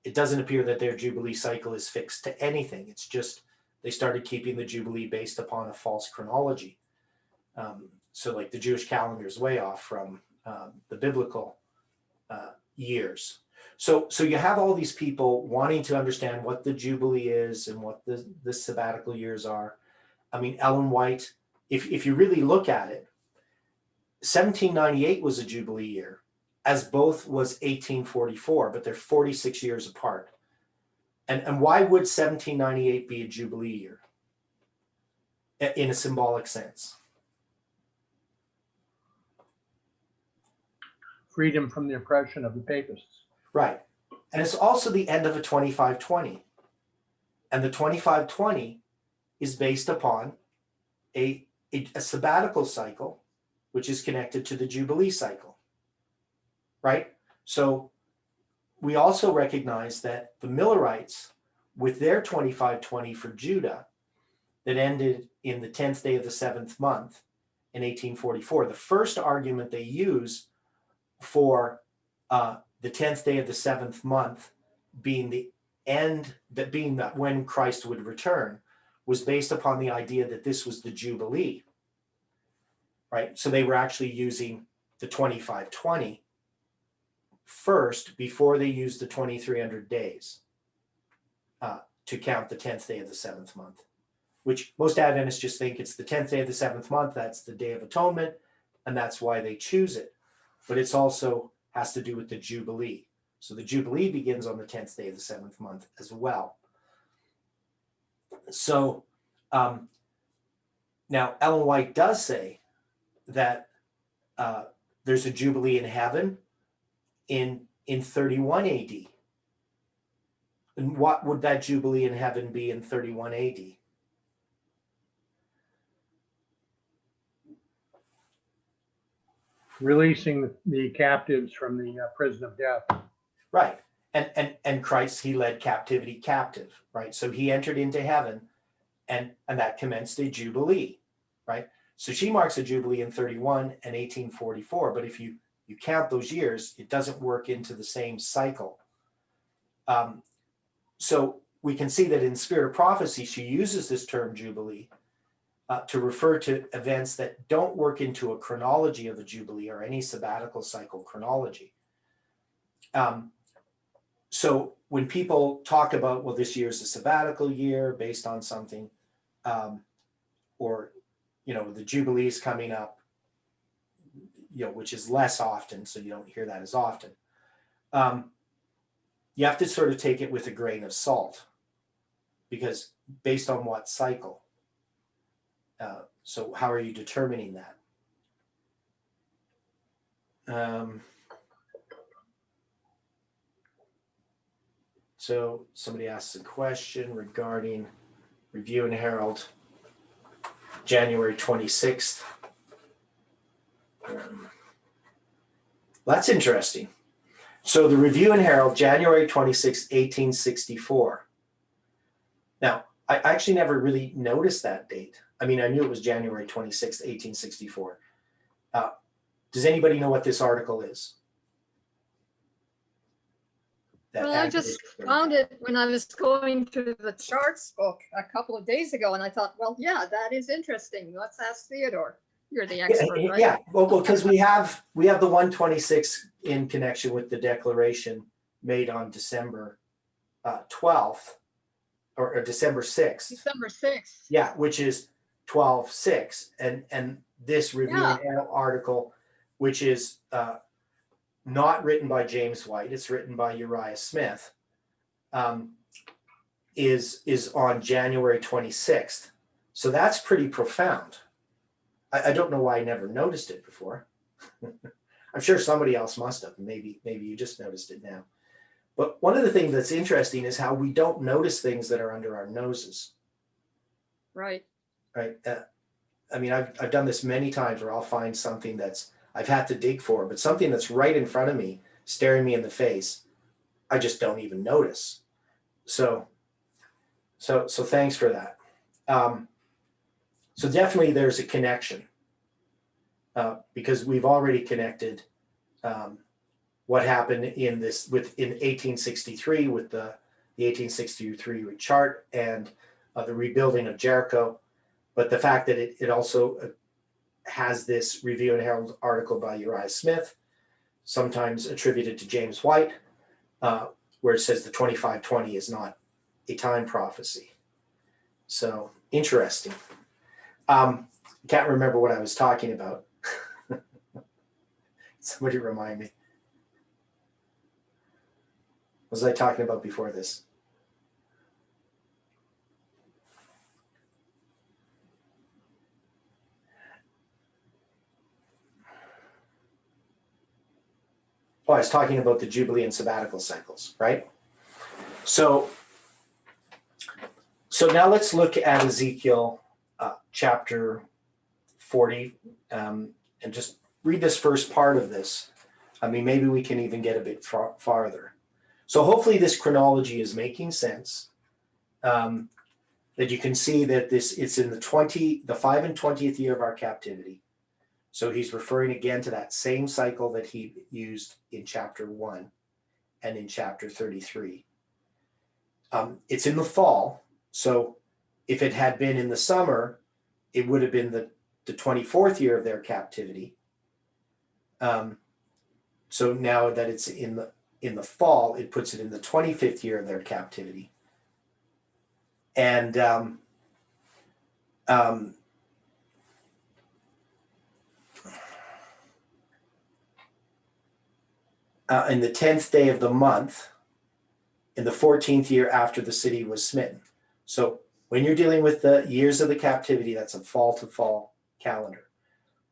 it doesn't appear that their Jubilee cycle is fixed to anything. It's just they started keeping the Jubilee based upon a false chronology. So like the Jewish calendar is way off from the biblical years. So you have all these people wanting to understand what the Jubilee is and what the sabbatical years are. I mean, Ellen White, if you really look at it, 1798 was a Jubilee year, as both was 1844, but they're 46 years apart. And why would 1798 be a Jubilee year in a symbolic sense? Freedom from the oppression of the papists. Right. And it's also the end of a 2520. And the 2520 is based upon a sabbatical cycle, which is connected to the Jubilee cycle, right? So we also recognize that the Millerites, with their 2520 for Judah, that ended in the 10th day of the 7th month in 1844, the first argument they use for the 10th day of the 7th month being the end, that being that when Christ would return, was based upon the idea that this was the Jubilee, right? So they were actually using the 2520 first before they used the 2300 days to count the 10th day of the 7th month, which most Adventists just think it's the 10th day of the 7th month, that's the Day of Atonement, and that's why they choose it. But it's also has to do with the Jubilee. So the Jubilee begins on the 10th day of the 7th month as well. So now Ellen White does say that there's a Jubilee in heaven in 31 AD. And what would that Jubilee in heaven be in 31 AD? Releasing the captives from the prison of death. Right. And Christ, he led captivity captive, right? So he entered into heaven and that commenced a Jubilee, right? So she marks a Jubilee in 31 and 1844, but if you count those years, it doesn't work into the same cycle. So we can see that in Spirit of Prophecy, she uses this term Jubilee to refer to events that don't work into a chronology of a Jubilee or any sabbatical cycle chronology. So when people talk about, well, this year's a sabbatical year based on something, or, you know, the Jubilee is coming up, you know, which is less often, so you don't hear that as often. You have to sort of take it with a grain of salt, because based on what cycle? So how are you determining that? So somebody asks a question regarding Review and Herald, January 26th. That's interesting. So the Review and Herald, January 26, 1864. Now, I actually never really noticed that date. I mean, I knew it was January 26, 1864. Does anybody know what this article is? Well, I just found it when I was going through the charts book a couple of days ago, and I thought, well, yeah, that is interesting. Let's ask Theodore. You're the expert, right? Yeah, well, because we have the 126 in connection with the declaration made on December 12th or December 6th. December 6th. Yeah, which is 12:6, and this Review and Herald article, which is not written by James White, it's written by Uriah Smith, is on January 26th. So that's pretty profound. I don't know why I never noticed it before. I'm sure somebody else must have. Maybe you just noticed it now. But one of the things that's interesting is how we don't notice things that are under our noses. Right. Right. I mean, I've done this many times where I'll find something that's I've had to dig for, but something that's right in front of me, staring me in the face, I just don't even notice. So thanks for that. So definitely there's a connection, because we've already connected what happened in 1863 with the 1863 chart, and the rebuilding of Jericho, but the fact that it also has this Review and Herald article by Uriah Smith, sometimes attributed to James White, where it says the 2520 is not a time prophecy. So interesting. Can't remember what I was talking about. Somebody remind me. What was I talking about before this? Oh, I was talking about the Jubilee and sabbatical cycles, right? So now let's look at Ezekiel chapter 40 and just read this first part of this. I mean, maybe we can even get a bit farther. So hopefully this chronology is making sense. That you can see that it's in the 5 and 20th year of our captivity. So he's referring again to that same cycle that he used in chapter 1 and in chapter 33. It's in the fall. So if it had been in the summer, it would have been the 24th year of their captivity. So now that it's in the fall, it puts it in the 25th year of their captivity. And in the 10th day of the month, in the 14th year after the city was smitten. So when you're dealing with the years of the captivity, that's a fall to fall calendar.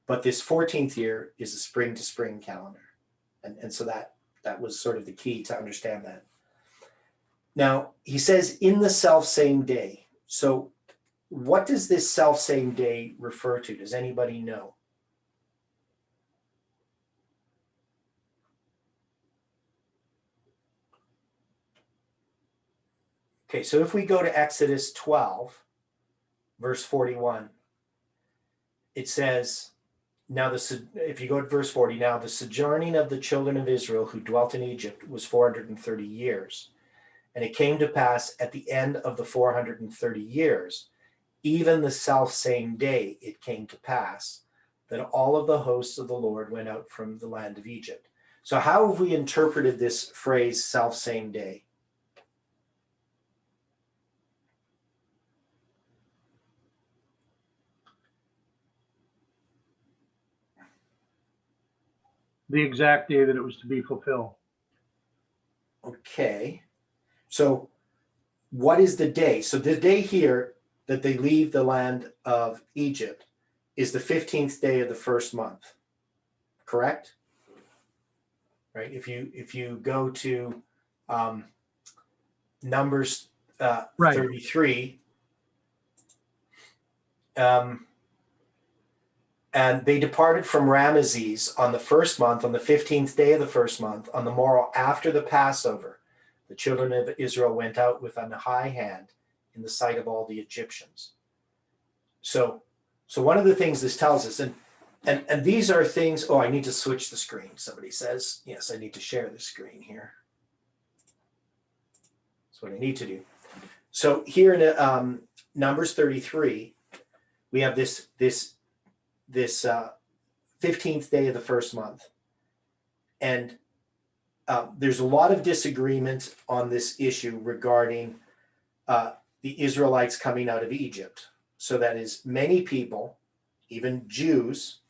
But this 14th year is a spring to spring calendar. And so that was sort of the key to understand that. Now, he says in the self same day. So what does this self same day refer to? Does anybody know? Okay, so if we go to Exodus 12, verse 41, it says, if you go to verse 40, now the sojourning of the children of Israel who dwelt in Egypt was 430 years. And it came to pass at the end of the 430 years, even the self same day it came to pass, that all of the hosts of the Lord went out from the land of Egypt. So how have we interpreted this phrase, self same day? The exact day that it was to be fulfilled. Okay. So what is the day? So the day here that they leave the land of Egypt is the 15th day of the first month, correct? Right. If you go to Numbers 33, and they departed from Ramesses on the first month, on the 15th day of the first month, on the morrow after the Passover. The children of Israel went out with an high hand in the sight of all the Egyptians. So one of the things this tells us, and these are things, I need to switch the screen. Somebody says, yes, I need to share the screen here. That's what I need to do. So here in Numbers 33, we have this 15th day of the first month. And there's a lot of disagreement on this issue regarding the Israelites coming out of Egypt. So that is, many people, even Jews,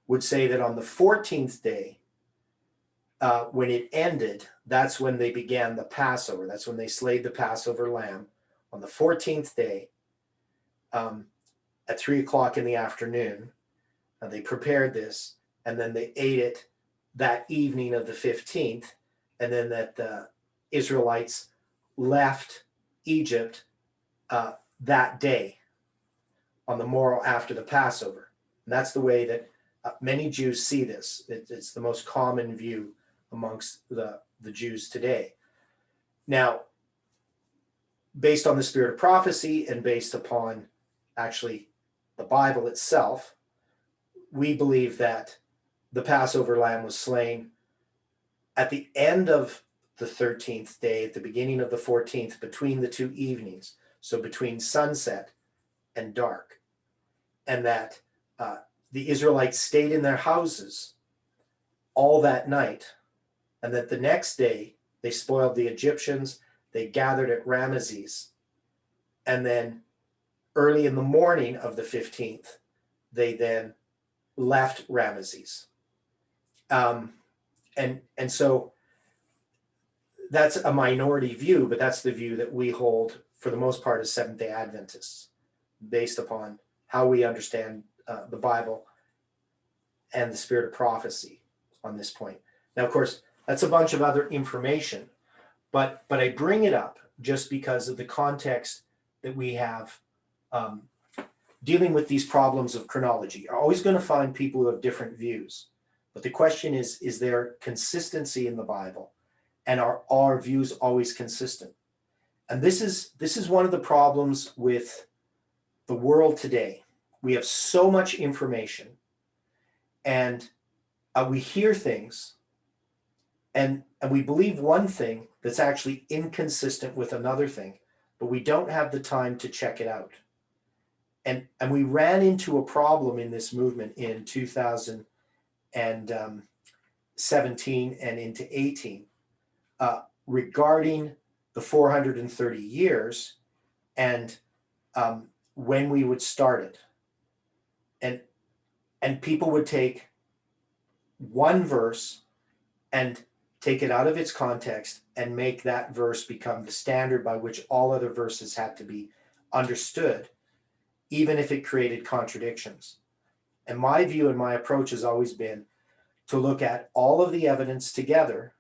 would say that on the 14th day, when it ended, that's when they began the Passover. That's when they slayed the Passover lamb on the 14th day at 3 o'clock in the afternoon. They prepared this, and then they ate it that evening of the 15th, and then that the Israelites left Egypt that day on the morrow after the Passover. And that's the way that many Jews see this. It's the most common view amongst the Jews today. Now, based on the spirit of prophecy and based upon actually the Bible itself, we believe that the Passover lamb was slain at the end of the 13th day, at the beginning of the 14th, between the two evenings. so between sunset and dark, and that the Israelites stayed in their houses all that night, and that the next day they spoiled the Egyptians, they gathered at Ramesses, and then early in the morning of the 15th, they then left Ramesses. And so that's a minority view, but that's the view that we hold for the most part as Seventh-day Adventists, based upon how we understand the Bible and the spirit of prophecy on this point. Now, of course, that's a bunch of other information, but I bring it up just because of the context that we have dealing with these problems of chronology. You're always going to find people who have different views, but the question is there consistency in the Bible, and are our views always consistent? And this is one of the problems with the world today. We have so much information, and we hear things, and we believe one thing that's actually inconsistent with another thing, but we don't have the time to check it out. And we ran into a problem in this movement in 2017 and into 18 regarding the 430 years and when we would start it. And people would take one verse and take it out of its context and make that verse become the standard by which all other verses had to be understood, even if it created contradictions. And my view and my approach has always been to look at all of the evidence together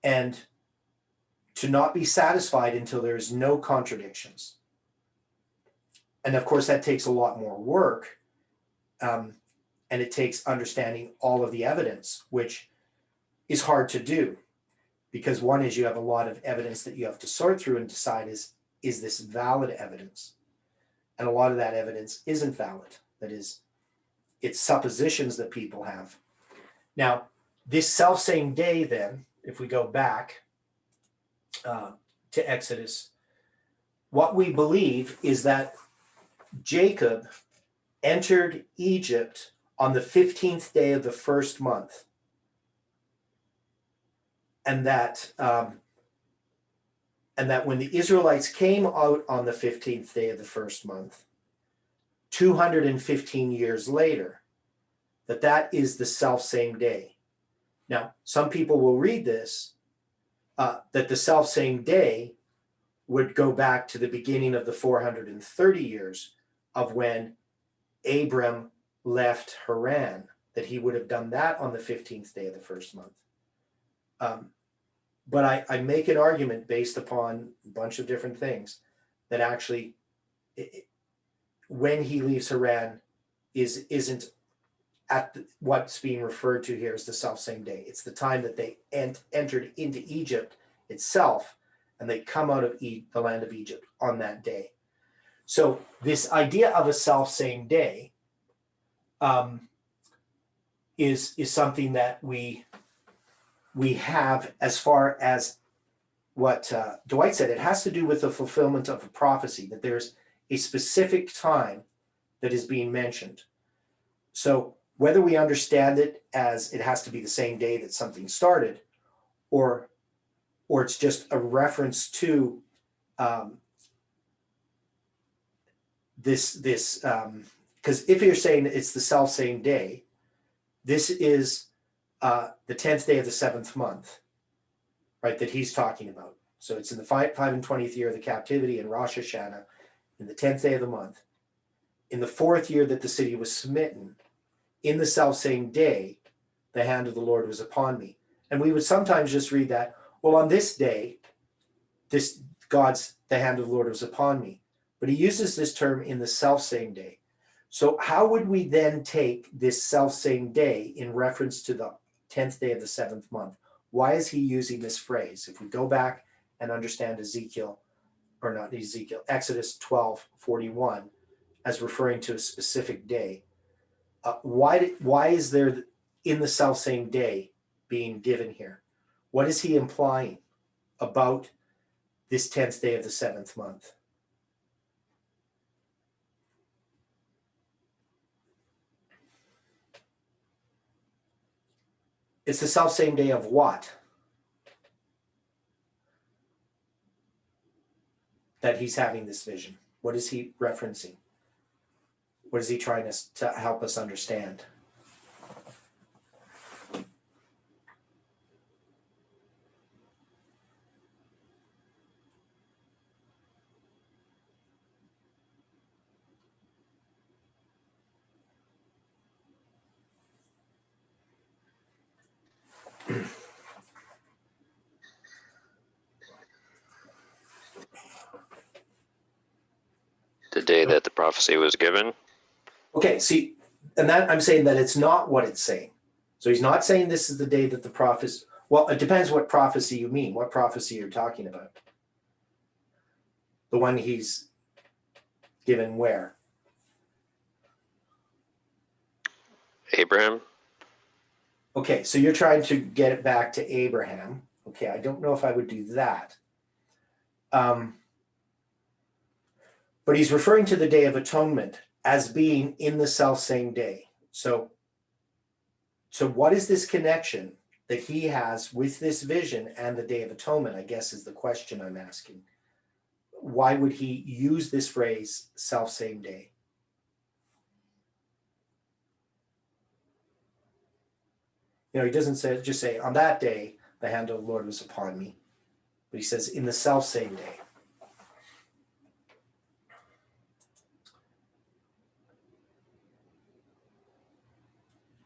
and to not be satisfied until there's no contradictions. And of course, that takes a lot more work. And it takes understanding all of the evidence, which is hard to do, because one is you have a lot of evidence that you have to sort through and decide is this valid evidence? And a lot of that evidence isn't valid. That is, it's suppositions that people have. Now, this self-same day then, if we go back to Exodus, what we believe is that Jacob entered Egypt on the 15th day of the first month. And that when the Israelites came out on the 15th day of the first month, 215 years later, that is the self-same day. Now, some people will read this, that the self-same day would go back to the beginning of the 430 years of when Abram left Haran, that he would have done that on the 15th day of the first month. But I make an argument based upon a bunch of different things that actually, when he leaves Haran, isn't at what's being referred to here as the self-same day. It's the time that they entered into Egypt itself, and they come out of the land of Egypt on that day. So this idea of a self-same day is something that we have, as far as what Dwight said. It has to do with the fulfillment of a prophecy, that there's a specific time that is being mentioned. So whether we understand it as it has to be the same day that something started, or it's just a reference to this, because if you're saying it's the self-same day, this is the 10th day of the 7th month, right, that he's talking about. So it's in the 5 and 20th year of the captivity in Rosh Hashanah, in the 10th day of the month, in the 4th year that the city was smitten, in the self-same day, the hand of the Lord was upon me. And we would sometimes just read that, well, on this day, the hand of the Lord was upon me. But he uses this term in the self-same day. So how would we then take this self-same day in reference to the 10th day of the 7th month? Why is he using this phrase? If we go back and understand Exodus 12:41 as referring to a specific day, why is there in the self-same day being given here? What is he implying about this 10th day of the 7th month? It's the self-same day of what? That he's having this vision. What is he referencing? What is he trying to help us understand? The day that the prophecy was given. Okay, see, and that I'm saying that it's not what it's saying. So he's not saying this is the day that the prophecy, well, it depends what prophecy you mean, what prophecy you're talking about. The one he's given where? Abraham. Okay, so you're trying to get it back to Abraham. Okay, I don't know if I would do that. But he's referring to the Day of Atonement as being in the self-same day. So what is this connection that he has with this vision and the Day of Atonement, I guess is the question I'm asking. Why would he use this phrase, self-same day? You know, he doesn't just say, on that day, the hand of the Lord was upon me. But he says, in the self-same day.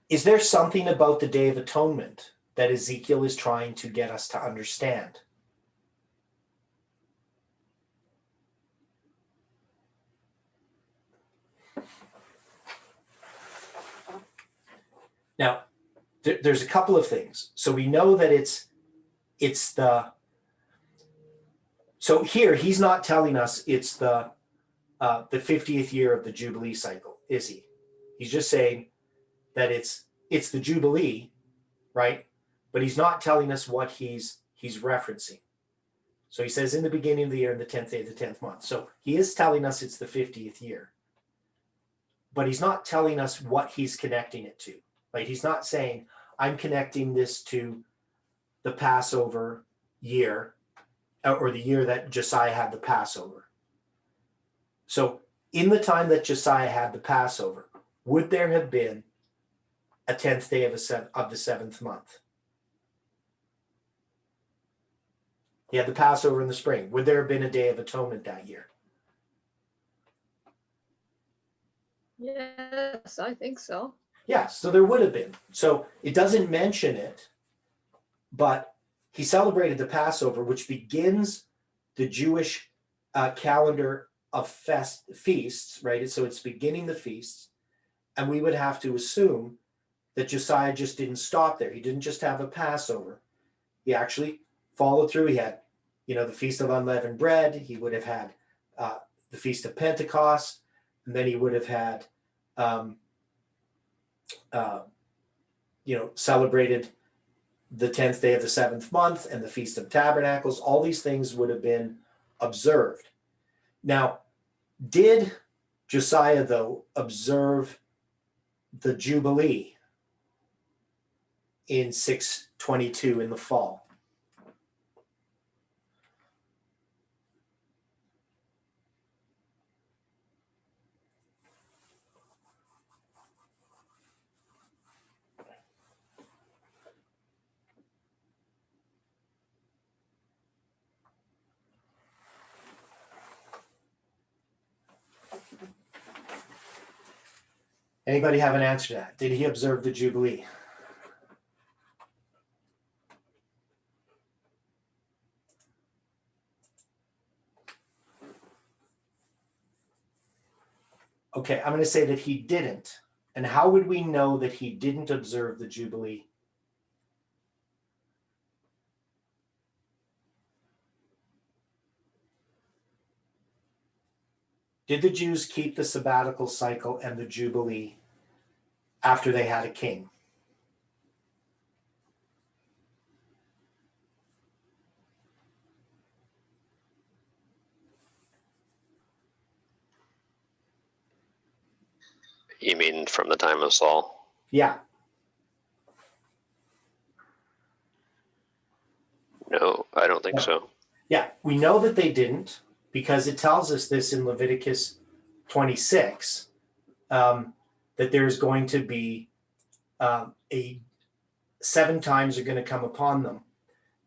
Is there something about the Day of Atonement that Ezekiel is trying to get us to understand? Now, there's a couple of things. So we know that so here he's not telling us it's the 50th year of the Jubilee cycle, is he? He's just saying that it's the Jubilee, right? But he's not telling us what he's referencing. So he says in the beginning of the year, in the 10th day of the 10th month. So he is telling us it's the 50th year. But he's not telling us what he's connecting it to. Right? He's not saying, I'm connecting this to the Passover year, or the year that Josiah had the Passover. So in the time that Josiah had the Passover, would there have been a 10th day of the 7th month? He had the Passover in the spring. Would there have been a Day of Atonement that year? Yes, I think so. Yeah, so there would have been. So it doesn't mention it, but he celebrated the Passover, which begins the Jewish calendar of feasts, right? So it's beginning the feasts. And we would have to assume that Josiah just didn't stop there. He didn't just have a Passover. He actually followed through. He had, the Feast of Unleavened Bread. He would have had the Feast of Pentecost. And then he would have had, celebrated the 10th day of the 7th month and the Feast of Tabernacles. All these things would have been observed. Now, did Josiah, though, observe the Jubilee in 622 in the fall? Anybody have an answer to that? Did he observe the Jubilee? Okay, I'm going to say that he didn't. And how would we know that he didn't observe the Jubilee? Did the Jews keep the sabbatical cycle and the Jubilee after they had a king? You mean from the time of Saul? Yeah. No, I don't think No. so. Yeah, we know that they didn't because it tells us this in Leviticus 26, that there's going to be a 7 times are going to come upon them.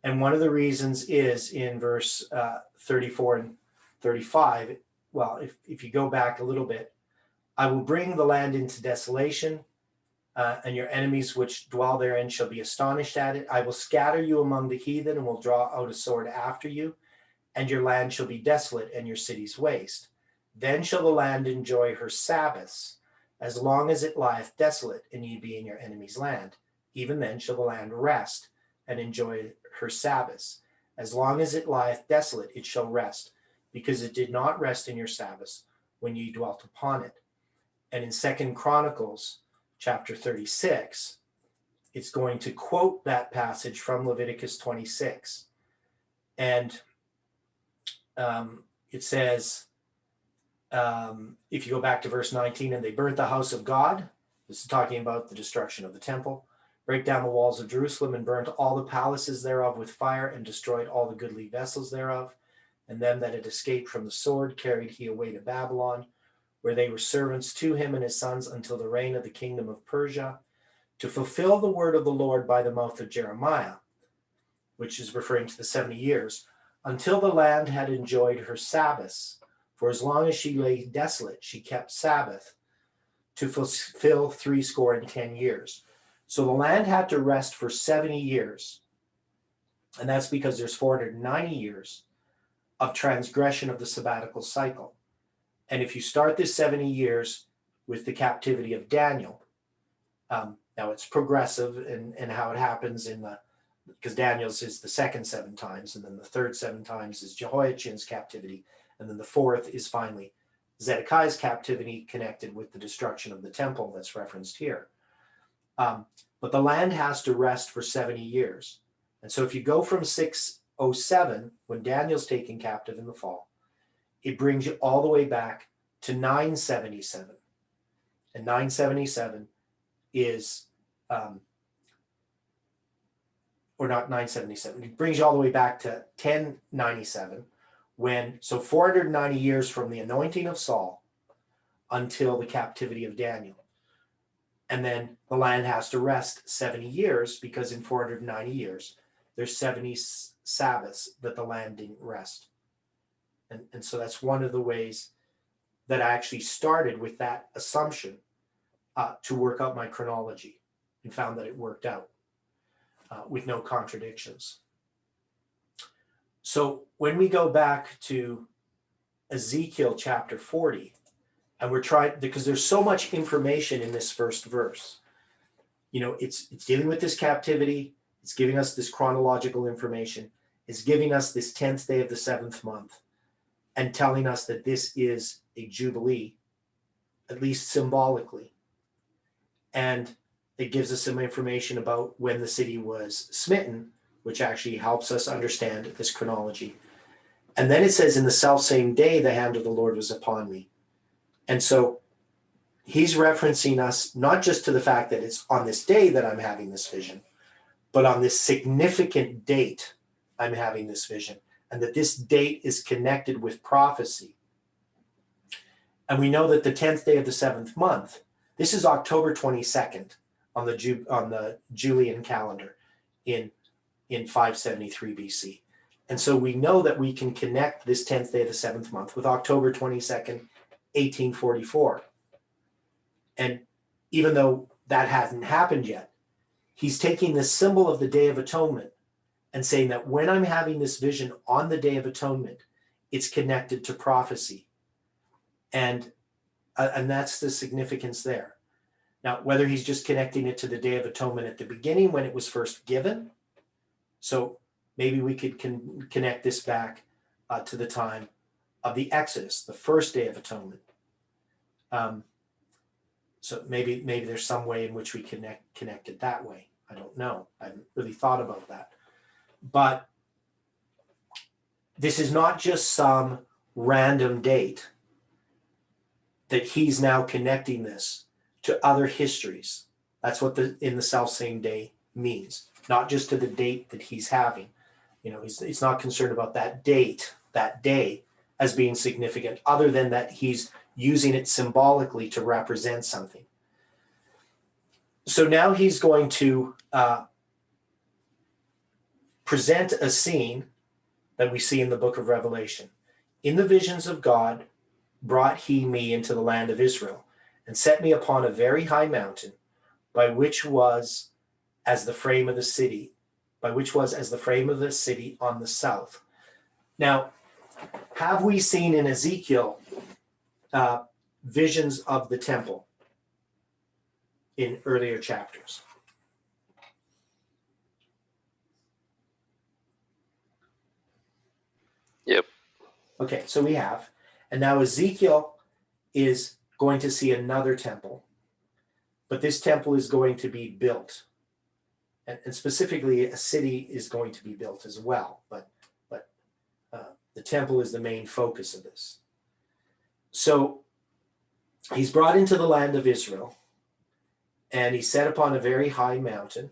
And one of the reasons is in verse 34 and 35. Well, if you go back a little bit, I will bring the land into desolation, and your enemies which dwell therein shall be astonished at it. I will scatter you among the heathen and will draw out a sword after you, and your land shall be desolate and your cities waste. Then shall the land enjoy her Sabbaths, as long as it lieth desolate, and ye be in your enemy's land. Even then shall the land rest and enjoy her Sabbaths. As long as it lieth desolate, it shall rest, because it did not rest in your Sabbaths when ye dwelt upon it. And in 2 Chronicles chapter 36, it's going to quote that passage from Leviticus 26. And it says, if you go back to verse 19, and they burnt the house of God. This is talking about the destruction of the temple. Break down the walls of Jerusalem and burnt all the palaces thereof with fire, and destroyed all the goodly vessels thereof. And them that had escaped from the sword carried he away to Babylon, where they were servants to him and his sons until the reign of the kingdom of Persia, to fulfill the word of the Lord by the mouth of Jeremiah, which is referring to the 70 years, until the land had enjoyed her Sabbaths. For as long as she lay desolate, she kept Sabbath to fulfill 70 years. So the land had to rest for 70 years. And that's because there's 490 years of transgression of the sabbatical cycle. And if you start this 70 years with the captivity of Daniel, now it's progressive in how it happens because Daniel's is the second 7 times, and then the third 7 times is Jehoiachin's captivity, and then the fourth is finally Zedekiah's captivity connected with the destruction of the temple that's referenced here. But the land has to rest for 70 years. And so if you go from 607, when Daniel's taken captive in the fall, it brings you all the way back to 977. And 977 is, or not 977, it brings you all the way back to 1097, so 490 years from the anointing of Saul until the captivity of Daniel. And then the land has to rest 70 years, because in 490 years, there's 70 Sabbaths that the land didn't rest. And so that's one of the ways that I actually started with that assumption to work out my chronology, and found that it worked out with no contradictions. So when we go back to Ezekiel chapter 40, and we're trying, because there's so much information in this first verse, it's dealing with this captivity, it's giving us this chronological information, it's giving us this 10th day of the 7th month, and telling us that this is a Jubilee, at least symbolically. And it gives us some information about when the city was smitten, which actually helps us understand this chronology. And then it says, in the selfsame day, the hand of the Lord was upon me. And so he's referencing us not just to the fact that it's on this day that I'm having this vision, but on this significant date I'm having this vision, and that this date is connected with prophecy. And we know that the 10th day of the 7th month, this is October 22nd on the Julian calendar in 573 BC. And so we know that we can connect this 10th day of the 7th month with October 22nd, 1844. And even though that hasn't happened yet, he's taking this symbol of the Day of Atonement and saying that when I'm having this vision on the Day of Atonement, it's connected to prophecy. And that's the significance there. Now, whether he's just connecting it to the Day of Atonement at the beginning when it was first given, so maybe we could connect this back to the time of the Exodus, the first Day of Atonement. So maybe there's some way in which we connect it that way. I don't know. I haven't really thought about that. But this is not just some random date that he's now connecting this to other histories. That's what the in the self same day means, not just to the date that he's having. You know, he's not concerned about that date, that day, as being significant, other than that he's using it symbolically to represent something. So now he's going to present a scene that we see in the book of Revelation. In the visions of God brought he me into the land of Israel, and set me upon a very high mountain, by which was as the frame of the city, on the south. Now, have we seen in Ezekiel visions of the temple in earlier chapters? Yep. Okay, so we have. And now Ezekiel is going to see another temple, but this temple is going to be built. And specifically, a city is going to be built as well, but the temple is the main focus of this. So he's brought into the land of Israel, and he's set upon a very high mountain,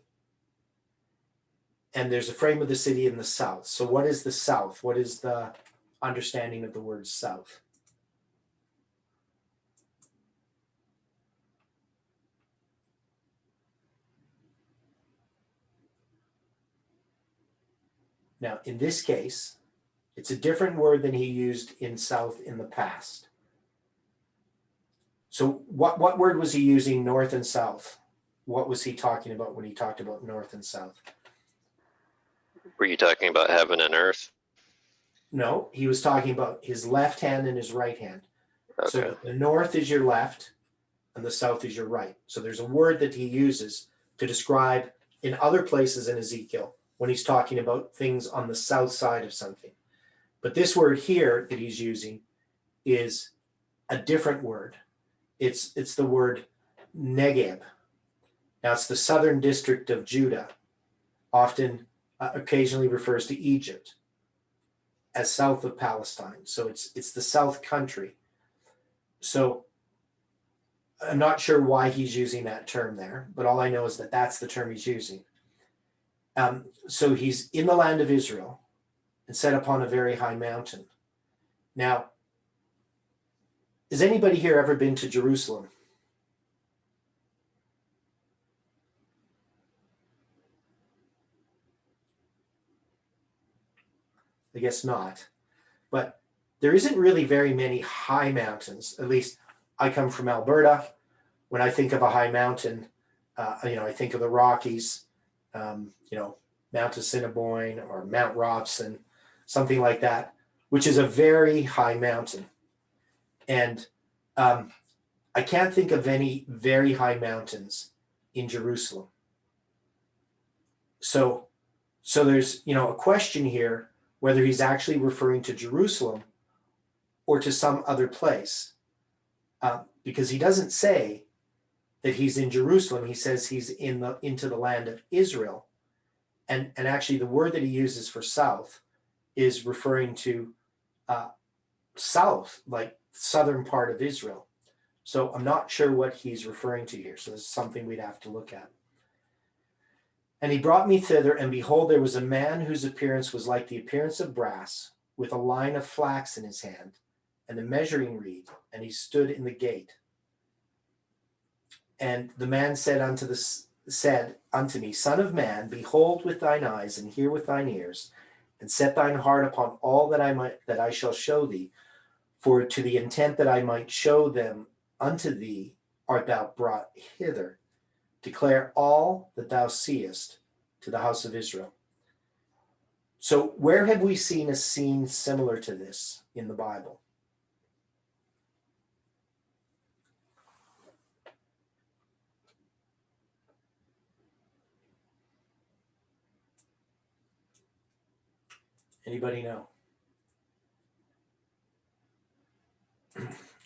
and there's a frame of the city in the south. So what is the south? What is the understanding of the word south? Now, in this case, it's a different word than he used in south in the past. So what word was he using, north and south? What was he talking about when he talked about north and south? Were you talking about heaven and earth? No, he was talking about his left hand and his right hand. Okay. So the north is your left and the south is your right. So there's a word that he uses to describe in other places in Ezekiel when he's talking about things on the south side of something. But this word here that he's using is a different word. It's the word Negeb. Now it's the southern district of Judah, often occasionally refers to Egypt as south of Palestine. So it's the south country. So I'm not sure why he's using that term there, but all I know is that that's the term he's using. So he's in the land of Israel and set upon a very high mountain. Now, has anybody here ever been to Jerusalem? I guess not. But there isn't really very many high mountains. At least I come from Alberta. When I think of a high mountain, I think of the Rockies, Mount Assiniboine or Mount Robson, something like that, which is a very high mountain. And I can't think of any very high mountains in Jerusalem. So there's, a question here whether he's actually referring to Jerusalem or to some other place, because he doesn't say that he's in Jerusalem. He says he's into the land of Israel. And actually the word that he uses for south is referring to south, like southern part of Israel. So I'm not sure what he's referring to here. So this is something we'd have to look at. And he brought me thither, and behold, there was a man whose appearance was like the appearance of brass, with a line of flax in his hand, and a measuring reed, and he stood in the gate. And the man said unto me, Son of man, behold with thine eyes, and hear with thine ears, and set thine heart upon all that I shall show thee, for to the intent that I might show them unto thee art thou brought hither. Declare all that thou seest to the house of Israel. So where have we seen a scene similar to this in the Bible? Anybody know?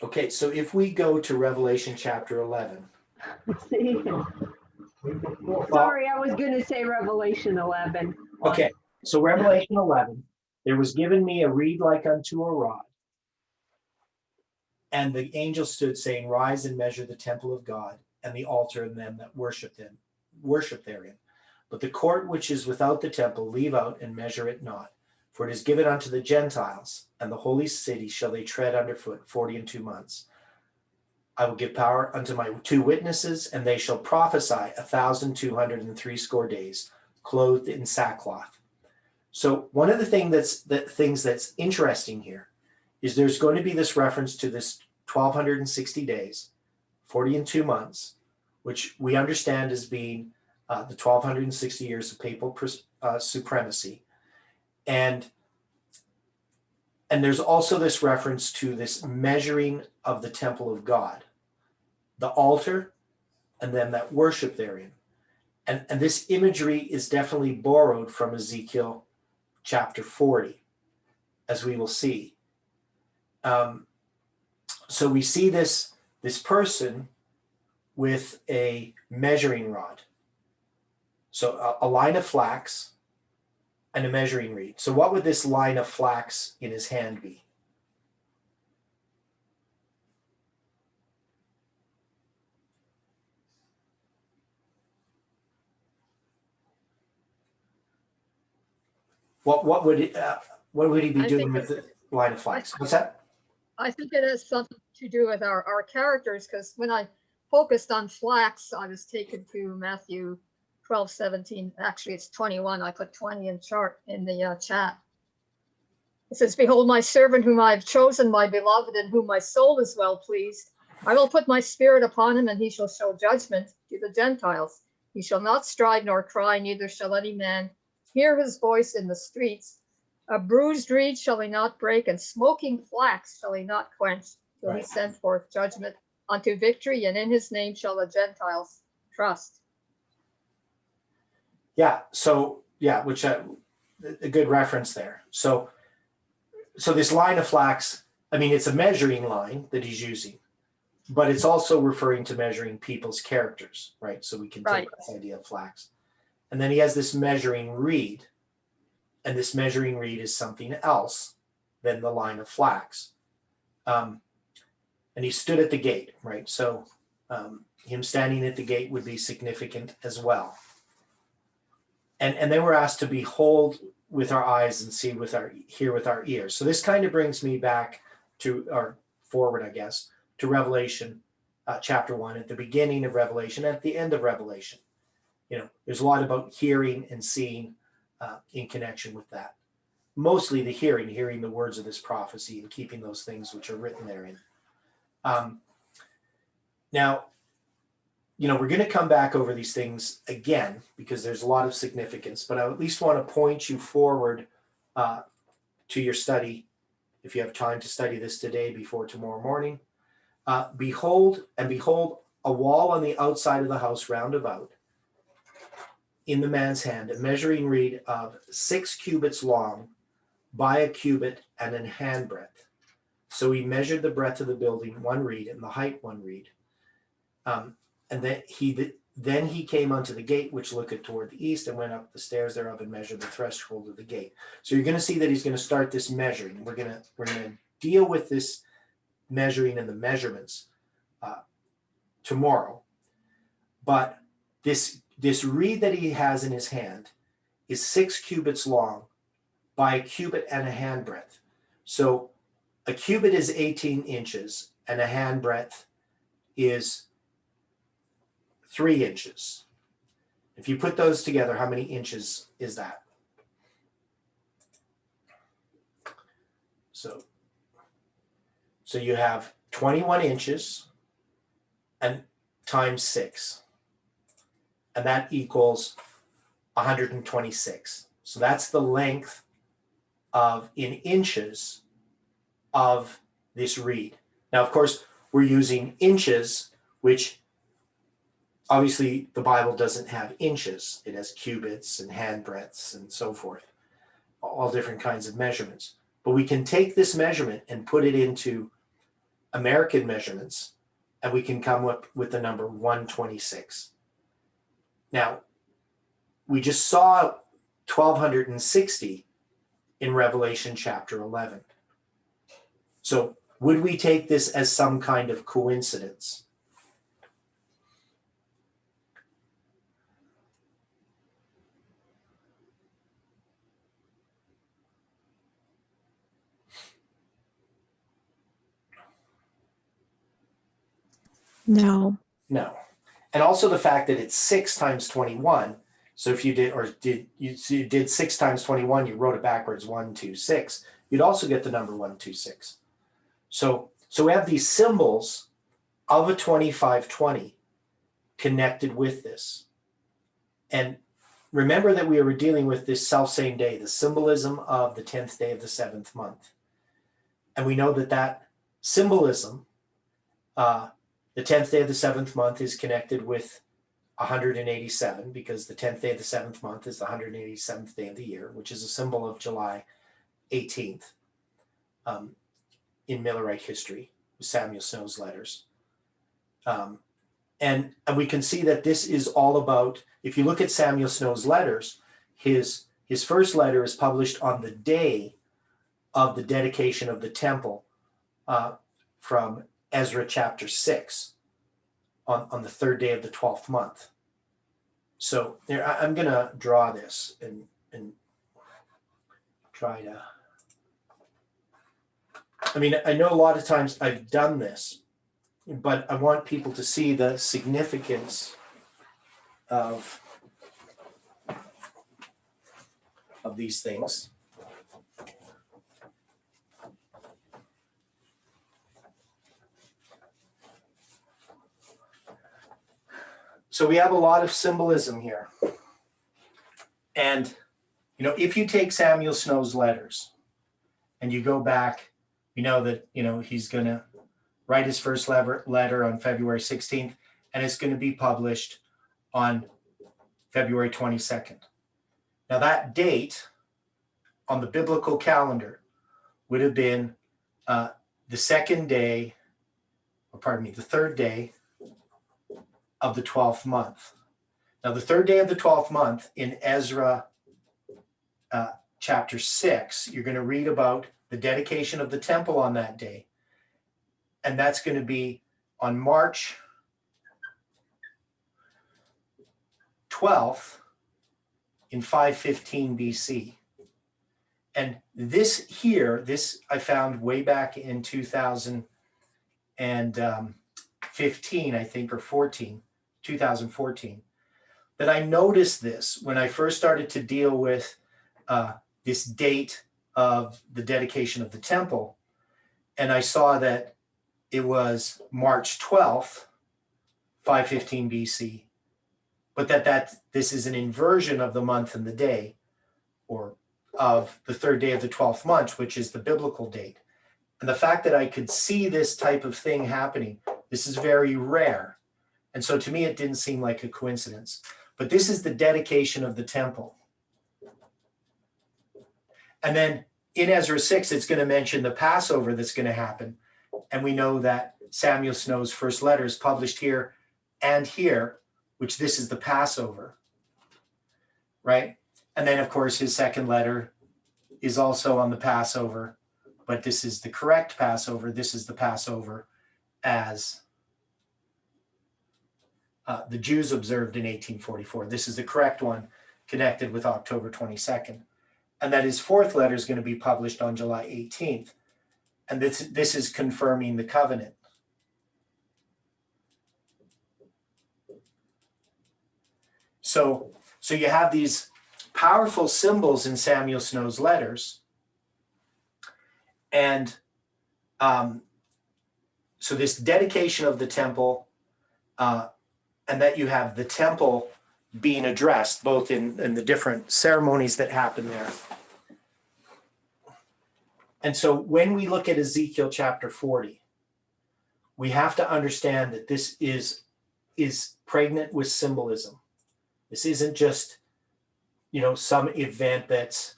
Okay, so if we go to Revelation chapter 11. Sorry, I was going to say Revelation 11. Okay, so Revelation 11, there was given me a reed like unto a rod. And the angel stood saying, Rise and measure the temple of God and the altar and them that worship therein. But the court which is without the temple leave out and measure it not, for it is given unto the Gentiles, and the holy city shall they tread underfoot 42 months. I will give power unto my 2 witnesses, and they shall prophesy 1,260 days, clothed in sackcloth. So one of the things that's interesting here is there's going to be this reference to this 1,260 days, 40 and 2 months, which we understand as being the 1,260 years of papal supremacy. And there's also this reference to this measuring of the temple of God, the altar, and them that worship therein. And this imagery is definitely borrowed from Ezekiel chapter 40, as we will see. So we see this person with a measuring rod. So a line of flax and a measuring reed. So what would this line of flax in his hand be? What would he be doing with the line of flax? What's that? I think it has something to do with our characters, because when I focused on flax, I was taken to Matthew 12:17. Actually, it's 21. I put 20 in the chat. It says, "Behold, my servant whom I have chosen, my beloved, in whom my soul is well pleased. I will put my spirit upon him, and he shall show judgment to the Gentiles. He shall not strive nor cry, neither shall any man hear his voice in the streets. A bruised reed shall he not break, and smoking flax shall he not quench, till he send forth judgment unto victory, and in his name shall the Gentiles trust." Yeah, so yeah, which a good reference there. So this line of flax, I mean, it's a measuring line that he's using, but it's also referring to measuring people's characters, right? So we can take this idea of flax. And then he has this measuring reed, and this measuring reed is something else than the line of flax. And he stood at the gate, right? So him standing at the gate would be significant as well. And they were asked to behold with our eyes and hear with our ears. So this kind of brings me back or forward, I guess, to Revelation chapter 1, at the beginning of Revelation, at the end of Revelation. There's a lot about hearing and seeing in connection with that. Mostly the hearing the words of this prophecy and keeping those things which are written therein. Now, we're going to come back over these things again because there's a lot of significance, but I at least want to point you forward to your study, if you have time to study this today before tomorrow morning. Behold, a wall on the outside of the house round about, in the man's hand, a measuring reed of 6 cubits long by a cubit and an handbreadth. So he measured the breadth of the building 1 reed and the height 1 reed. And then he came unto the gate which looketh toward the east, and went up the stairs thereof and measured the threshold of the gate. So you're going to see that he's going to start this measuring. We're going to deal with this measuring and the measurements tomorrow. But this reed that he has in his hand is 6 cubits long by a cubit and a handbreadth. So a cubit is 18 inches and a handbreadth is 3 inches. If you put those together, how many inches is that? So you have 21 inches and times 6. And that equals 126. So that's the length in inches of this reed. Now, of course, we're using inches, which obviously the Bible doesn't have inches. It has cubits and handbreadths and so forth, all different kinds of measurements. But we can take this measurement and put it into American measurements, and we can come up with the number 126. Now, we just saw 1,260 in Revelation chapter 11. So would we take this as some kind of coincidence? No. No. And also the fact that it's 6 times 21. So if you did 6 times 21, you wrote it backwards, 126, you'd also get the number 126. So we have these symbols of a 2520 connected with this. And remember that we were dealing with this self-same day, the symbolism of the 10th day of the 7th month. And we know that symbolism, the 10th day of the 7th month is connected with 187, because the 10th day of the 7th month is the 187th day of the year, which is a symbol of July 18th in Millerite history, with Samuel Snow's letters. And we can see that this is all about, if you look at Samuel Snow's letters, his first letter is published on the day of the dedication of the temple from Ezra chapter 6 on the 3rd day of the 12th month. So there, I'm going to draw this and try to, I mean, I know a lot of times I've done this, but I want people to see the significance of these things. So we have a lot of symbolism here. And, you know, if you take Samuel Snow's letters and you go back, you know that, you know, he's going to write his first letter on February 16th, and it's going to be published on February 22nd. Now that date on the biblical calendar would have been the third day of the 12th month. Now, the 3rd day of the 12th month in Ezra chapter 6, you're going to read about the dedication of the temple on that day. And that's going to be on March 12th in 515 BC. And this here, this I found way back in 2015, I think, or 2014, that I noticed this when I first started to deal with this date of the dedication of the temple. And I saw that it was March 12th, 515 BC, but that this is an inversion of the month and the day, or of the 3rd day of the 12th month, which is the biblical date. And the fact that I could see this type of thing happening, this is very rare. And so to me, it didn't seem like a coincidence. But this is the dedication of the temple. And then in Ezra 6, it's going to mention the Passover that's going to happen. And we know that Samuel Snow's first letter is published here and here, which this is the Passover, right? And then, of course, his second letter is also on the Passover, but this is the correct Passover. This is the Passover as the Jews observed in 1844. This is the correct one, connected with October 22nd. And that his fourth letter is going to be published on July 18th. And this is confirming the covenant. So you have these powerful symbols in Samuel Snow's letters. And so this dedication of the temple, and that you have the temple being addressed both in the different ceremonies that happen there. And so when we look at Ezekiel chapter 40, we have to understand that this is pregnant with symbolism. This isn't just, some event that's,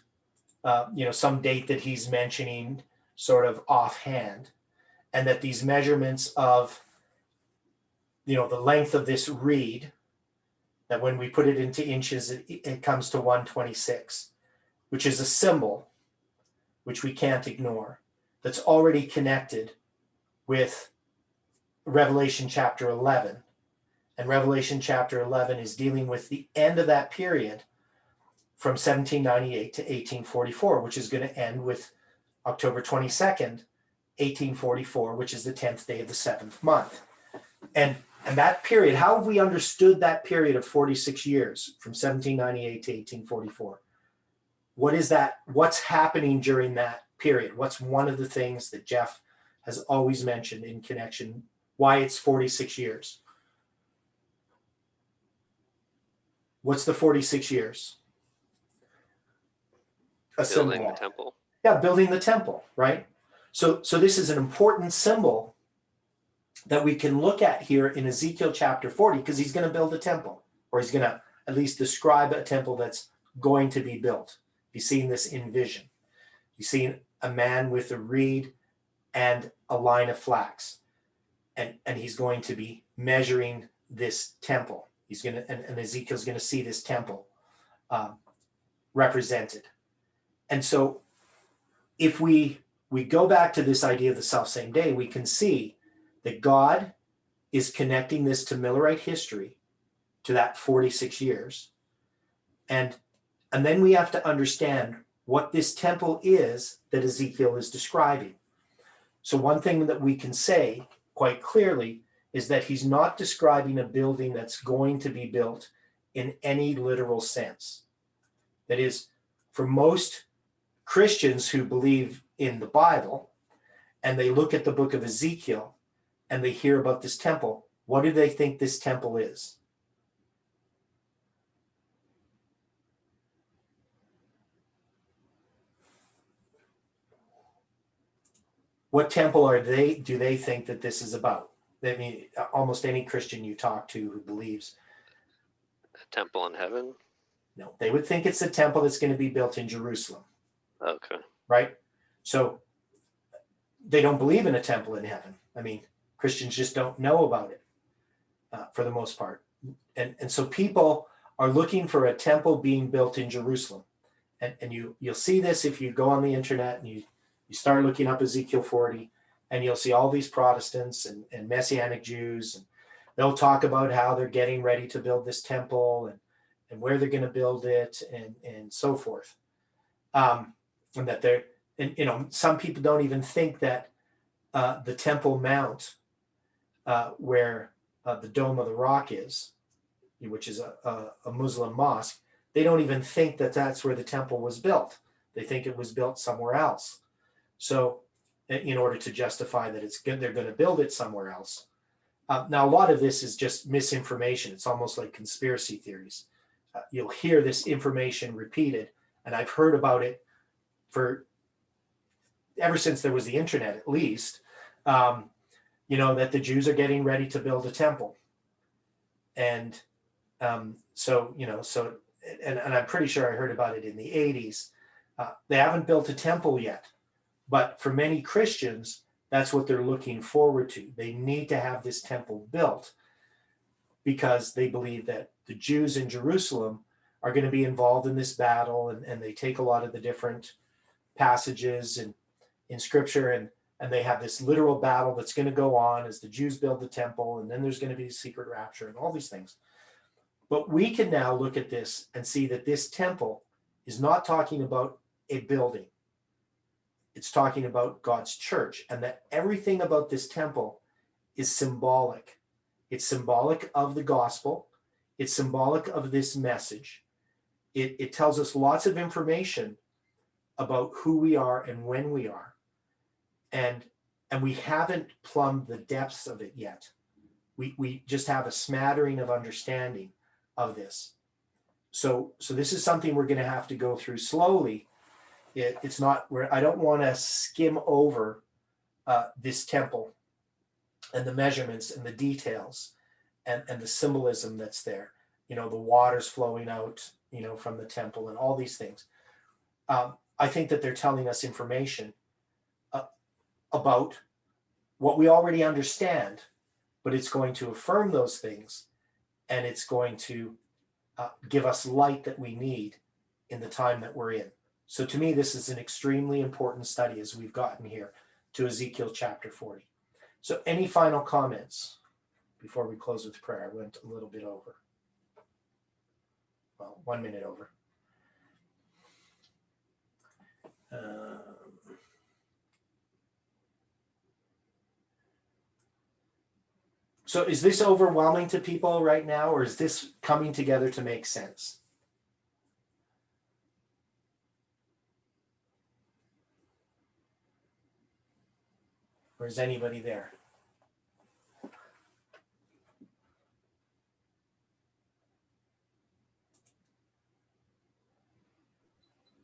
some date that he's mentioning sort of offhand, and that these measurements of, the length of this reed, that when we put it into inches, it comes to 126, which is a symbol, which we can't ignore, that's already connected with Revelation chapter 11. And Revelation chapter 11 is dealing with the end of that period from 1798 to 1844, which is going to end with October 22nd, 1844, which is the 10th day of the 7th month. And that period, how have we understood that period of 46 years from 1798 to 1844? What is that? What's happening during that period? What's one of the things that Jeff has always mentioned in connection, why it's 46 years? What's the 46 years? A Building symbol. the temple. Yeah, building the temple, right? So this is an important symbol that we can look at here in Ezekiel chapter 40, because he's going to build a temple, or he's going to at least describe a temple that's going to be built. You've seen this in vision. You've seen a man with a reed and a line of flax, and he's going to be measuring this temple. He's going to, and Ezekiel's going to see this temple represented. And so if we go back to this idea of the self-same day, we can see that God is connecting this to Millerite history, to that 46 years. And then we have to understand what this temple is that Ezekiel is describing. So one thing that we can say quite clearly is that he's not describing a building that's going to be built in any literal sense. That is, for most Christians who believe in the Bible, and they look at the book of Ezekiel, and they hear about this temple, what do they think this temple is? What temple do they think that this is about? I mean, almost any Christian you talk to who believes. A temple in heaven? No, they would think it's a temple that's going to be built in Jerusalem. Okay. Right? So they don't believe in a temple in heaven. I mean, Christians just don't know about it for the most part. And so people are looking for a temple being built in Jerusalem. And you'll see this if you go on the internet and you start looking up Ezekiel 40, and you'll see all these Protestants and Messianic Jews, and they'll talk about how they're getting ready to build this temple and where they're going to build it and so forth. And that they're, and you know, some people don't even think that the Temple Mount, where the Dome of the Rock is, which is a Muslim mosque, they don't even think that that's where the temple was built. They think it was built somewhere else. So in order to justify that it's good, they're going to build it somewhere else. Now, a lot of this is just misinformation. It's almost like conspiracy theories. You'll hear this information repeated, and I've heard about it for ever since there was the internet, at least, you know, that the Jews are getting ready to build a temple. And so, you know, so, and I'm pretty sure I heard about it in the 80s. They haven't built a temple yet, but for many Christians, that's what they're looking forward to. They need to have this temple built because they believe that the Jews in Jerusalem are going to be involved in this battle, and they take a lot of the different passages in scripture, and they have this literal battle that's going to go on as the Jews build the temple, and then there's going to be a secret rapture and all these things. But we can now look at this and see that this temple is not talking about a building. It's talking about God's church, and that everything about this temple is symbolic. It's symbolic of the gospel. It's symbolic of this message. It tells us lots of information about who we are and when we are. And we haven't plumbed the depths of it yet. We just have a smattering of understanding of this. So this is something we're going to have to go through slowly. It's not where I don't want to skim over this temple and the measurements and the details and the symbolism that's there. You know, the waters flowing out, you know, from the temple and all these things. I think that they're telling us information about what we already understand, but it's going to affirm those things, and it's going to give us light that we need in the time that we're in. So to me, this is an extremely important study as we've gotten here to Ezekiel chapter 40. So any final comments before we close with prayer? I went a little bit over. Well, 1 minute over. So is this overwhelming to people right now, or is this coming together to make sense? Or is anybody there?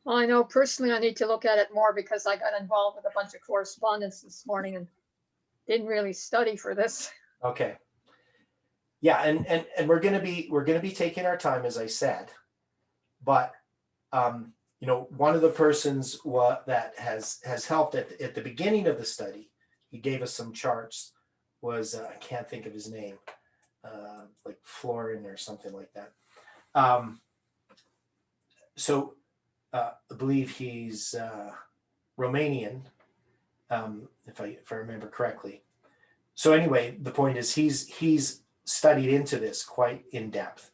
I know personally I need to look at it more because I got involved with a bunch of correspondence this morning and didn't really study for this. Okay. Yeah, and we're gonna be taking our time, as I said, but one of the persons that has helped at the beginning of the study, he gave us some charts, was I can't think of his name, like Florin or something like that. So I believe he's Romanian, if I remember correctly. So anyway, the point is he's studied into this quite in depth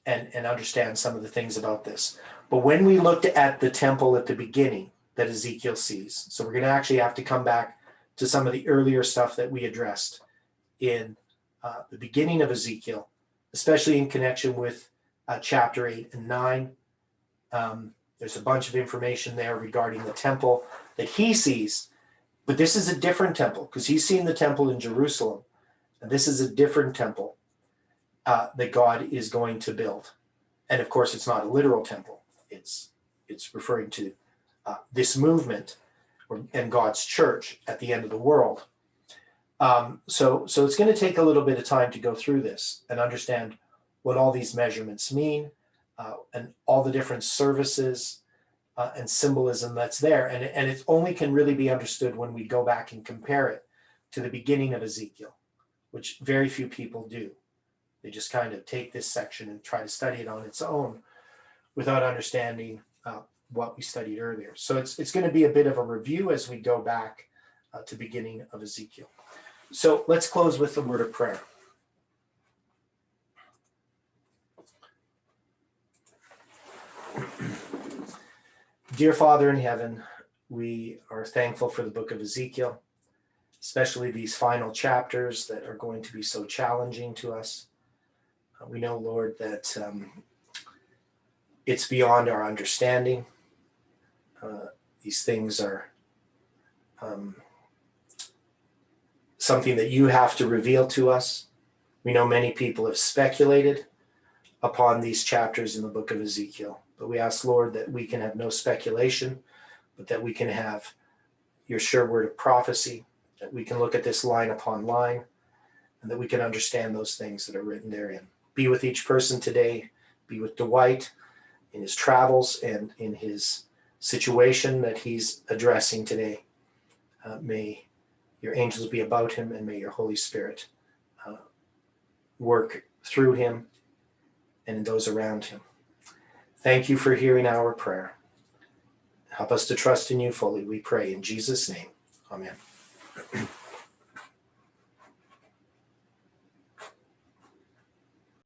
and understand some of the things about this. But when we looked at the temple at the beginning that Ezekiel sees, so we're going to actually have to come back to some of the earlier stuff that we addressed in the beginning of Ezekiel, especially in connection with chapter 8 and 9. There's a bunch of information there regarding the temple that he sees, but this is a different temple because he's seen the temple in Jerusalem, and this is a different temple that God is going to build. And of course, it's not a literal temple. It's referring to this movement and God's church at the end of the world. So it's going to take a little bit of time to go through this and understand what all these measurements mean, and all the different services and symbolism that's there. And it only can really be understood when we go back and compare it to the beginning of Ezekiel, which very few people do. They just kind of take this section and try to study it on its own without understanding what we studied earlier. So it's going to be a bit of a review as we go back to beginning of Ezekiel. So let's close with the word of prayer. Dear Father in heaven, we are thankful for the book of Ezekiel, especially these final chapters that are going to be so challenging to us. We know, Lord, that it's beyond our understanding. These things are something that you have to reveal to us. We know many people have speculated upon these chapters in the book of Ezekiel, but we ask, Lord, that we can have no speculation, but that we can have your sure word of prophecy, that we can look at this line upon line, and that we can understand those things that are written therein. Be with each person today. Be with Dwight in his travels and in his situation that he's addressing today. May your angels be about him, and may your Holy Spirit work through him and in those around him. Thank you for hearing our prayer. Help us to trust in you fully, we pray in Jesus' name. Amen.